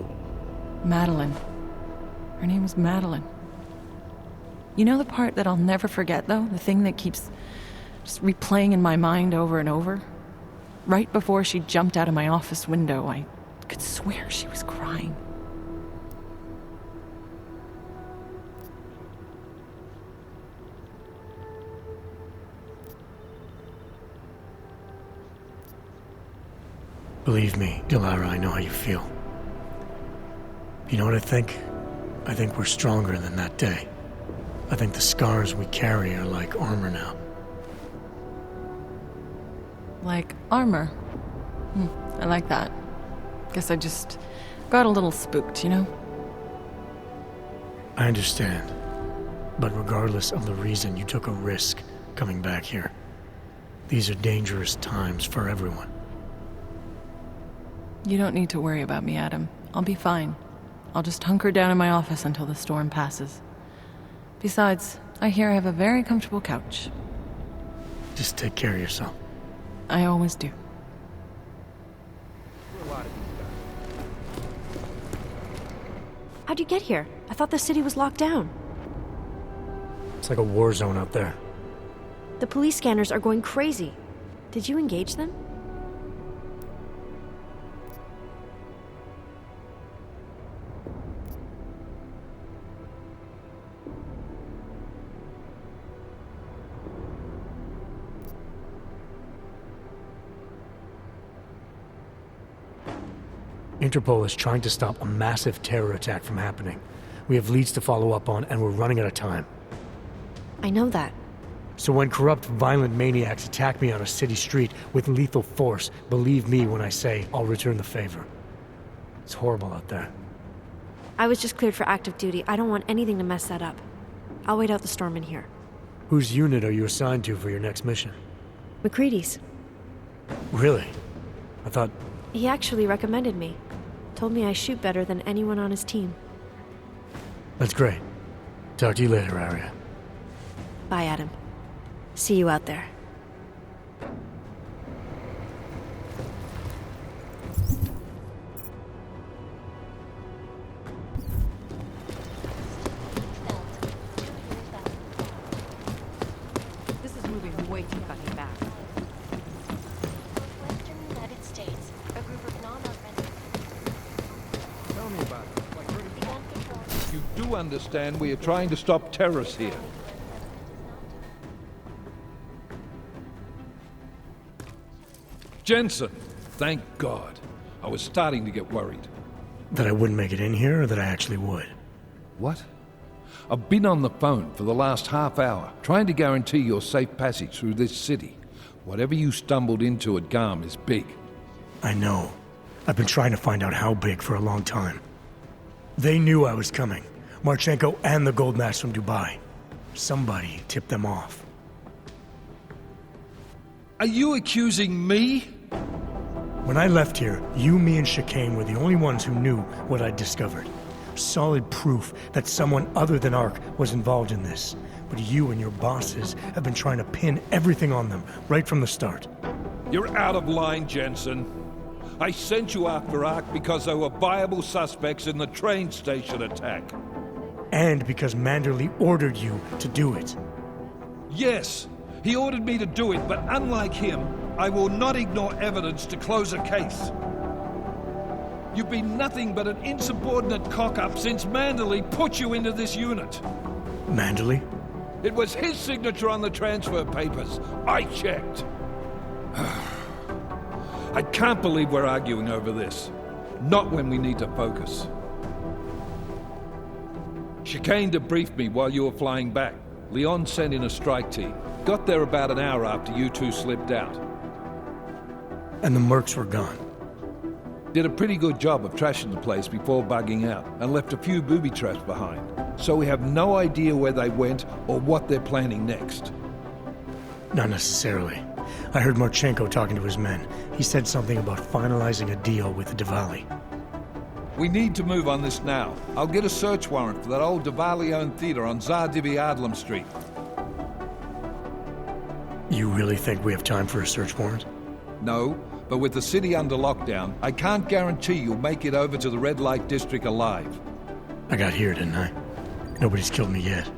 Madeline. Her name was Madeline. You know the part that I'll never forget, though? The thing that keeps just replaying in my mind over and over? Right before she jumped out of my office window, I could swear she was crying. Believe me, Delara, I know how you feel. You know what I think? I think we're stronger than that day. I think the scars we carry are like armor now. Like armor? I like that. Guess I just got a little spooked, you know? I understand. But regardless of the reason, you took a risk coming back here. These are dangerous times for everyone. You don't need to worry about me, Adam. I'll be fine. I'll just hunker down in my office until the storm passes. Besides, I hear I have a very comfortable couch. Just take care of yourself. I always do. How'd you get here? I thought the city was locked down. It's like a war zone out there. The police scanners are going crazy. Did you engage them? Interpol is trying to stop a massive terror attack from happening. We have leads to follow up on, and we're running out of time. I know that. So when corrupt, violent maniacs attack me on a city street with lethal force, believe me when I say I'll return the favor. It's horrible out there. I was just cleared for active duty. I don't want anything to mess that up. I'll wait out the storm in here. Whose unit are you assigned to for your next mission? McCready's. Really? I thought... He actually recommended me. Told me I shoot better than anyone on his team. That's great. Talk to you later, Arya. Bye, Adam. See you out there. This is moving way too fucking fast. Western United States, a group of non-offensive. Tell me about it. You do understand we are trying to stop terrorists here. Jensen! Thank God. I was starting to get worried. That I wouldn't make it in here, or that I actually would? What? I've been on the phone for the last half hour, trying to guarantee your safe passage through this city. Whatever you stumbled into at Garm is big. I know. I've been trying to find out how big for a long time. They knew I was coming. Marchenko and the gold mask from Dubai. Somebody tipped them off. Are you accusing me? When I left here, you, me, and Chicane were the only ones who knew what I'd discovered. Solid proof that someone other than Ark was involved in this. But you and your bosses have been trying to pin everything on them, right from the start. You're out of line, Jensen. I sent you after Ark because there were viable suspects in the train station attack. And because Manderley ordered you to do it. Yes, he ordered me to do it, but unlike him, I will not ignore evidence to close a case. You've been nothing but an insubordinate cock-up since Manderley put you into this unit. Manderley? It was his signature on the transfer papers. I checked. I can't believe we're arguing over this. Not when we need to focus. Chicane debriefed me while you were flying back. Leon sent in a strike team. Got there about an hour after you two slipped out. And the mercs were gone. Did a pretty good job of trashing the place before bugging out, and left a few booby traps behind. So we have no idea where they went or what they're planning next. Not necessarily. I heard Marchenko talking to his men. He said something about finalizing a deal with the Diwali. We need to move on this now. I'll get a search warrant for that old Diwali-owned theater on Tsar Divi Adlam Street. You really think we have time for a search warrant? No, but with the city under lockdown, I can't guarantee you'll make it over to the red light district alive. I got here, didn't I? Nobody's killed me yet.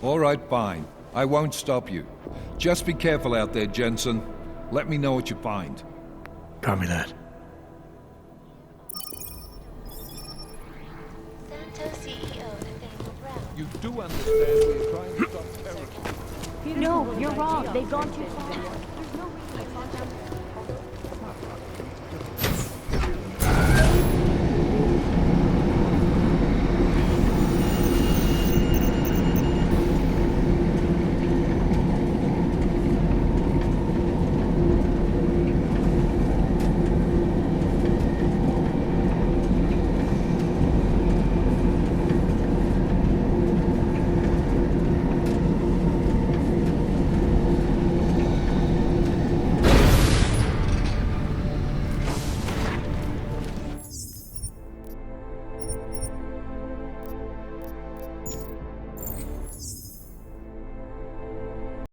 All right, fine. I won't stop you. Just be careful out there, Jensen. Let me know what you find. Copy that. You do understand we are trying to stop terrorism. No, you're wrong. They've gone too far.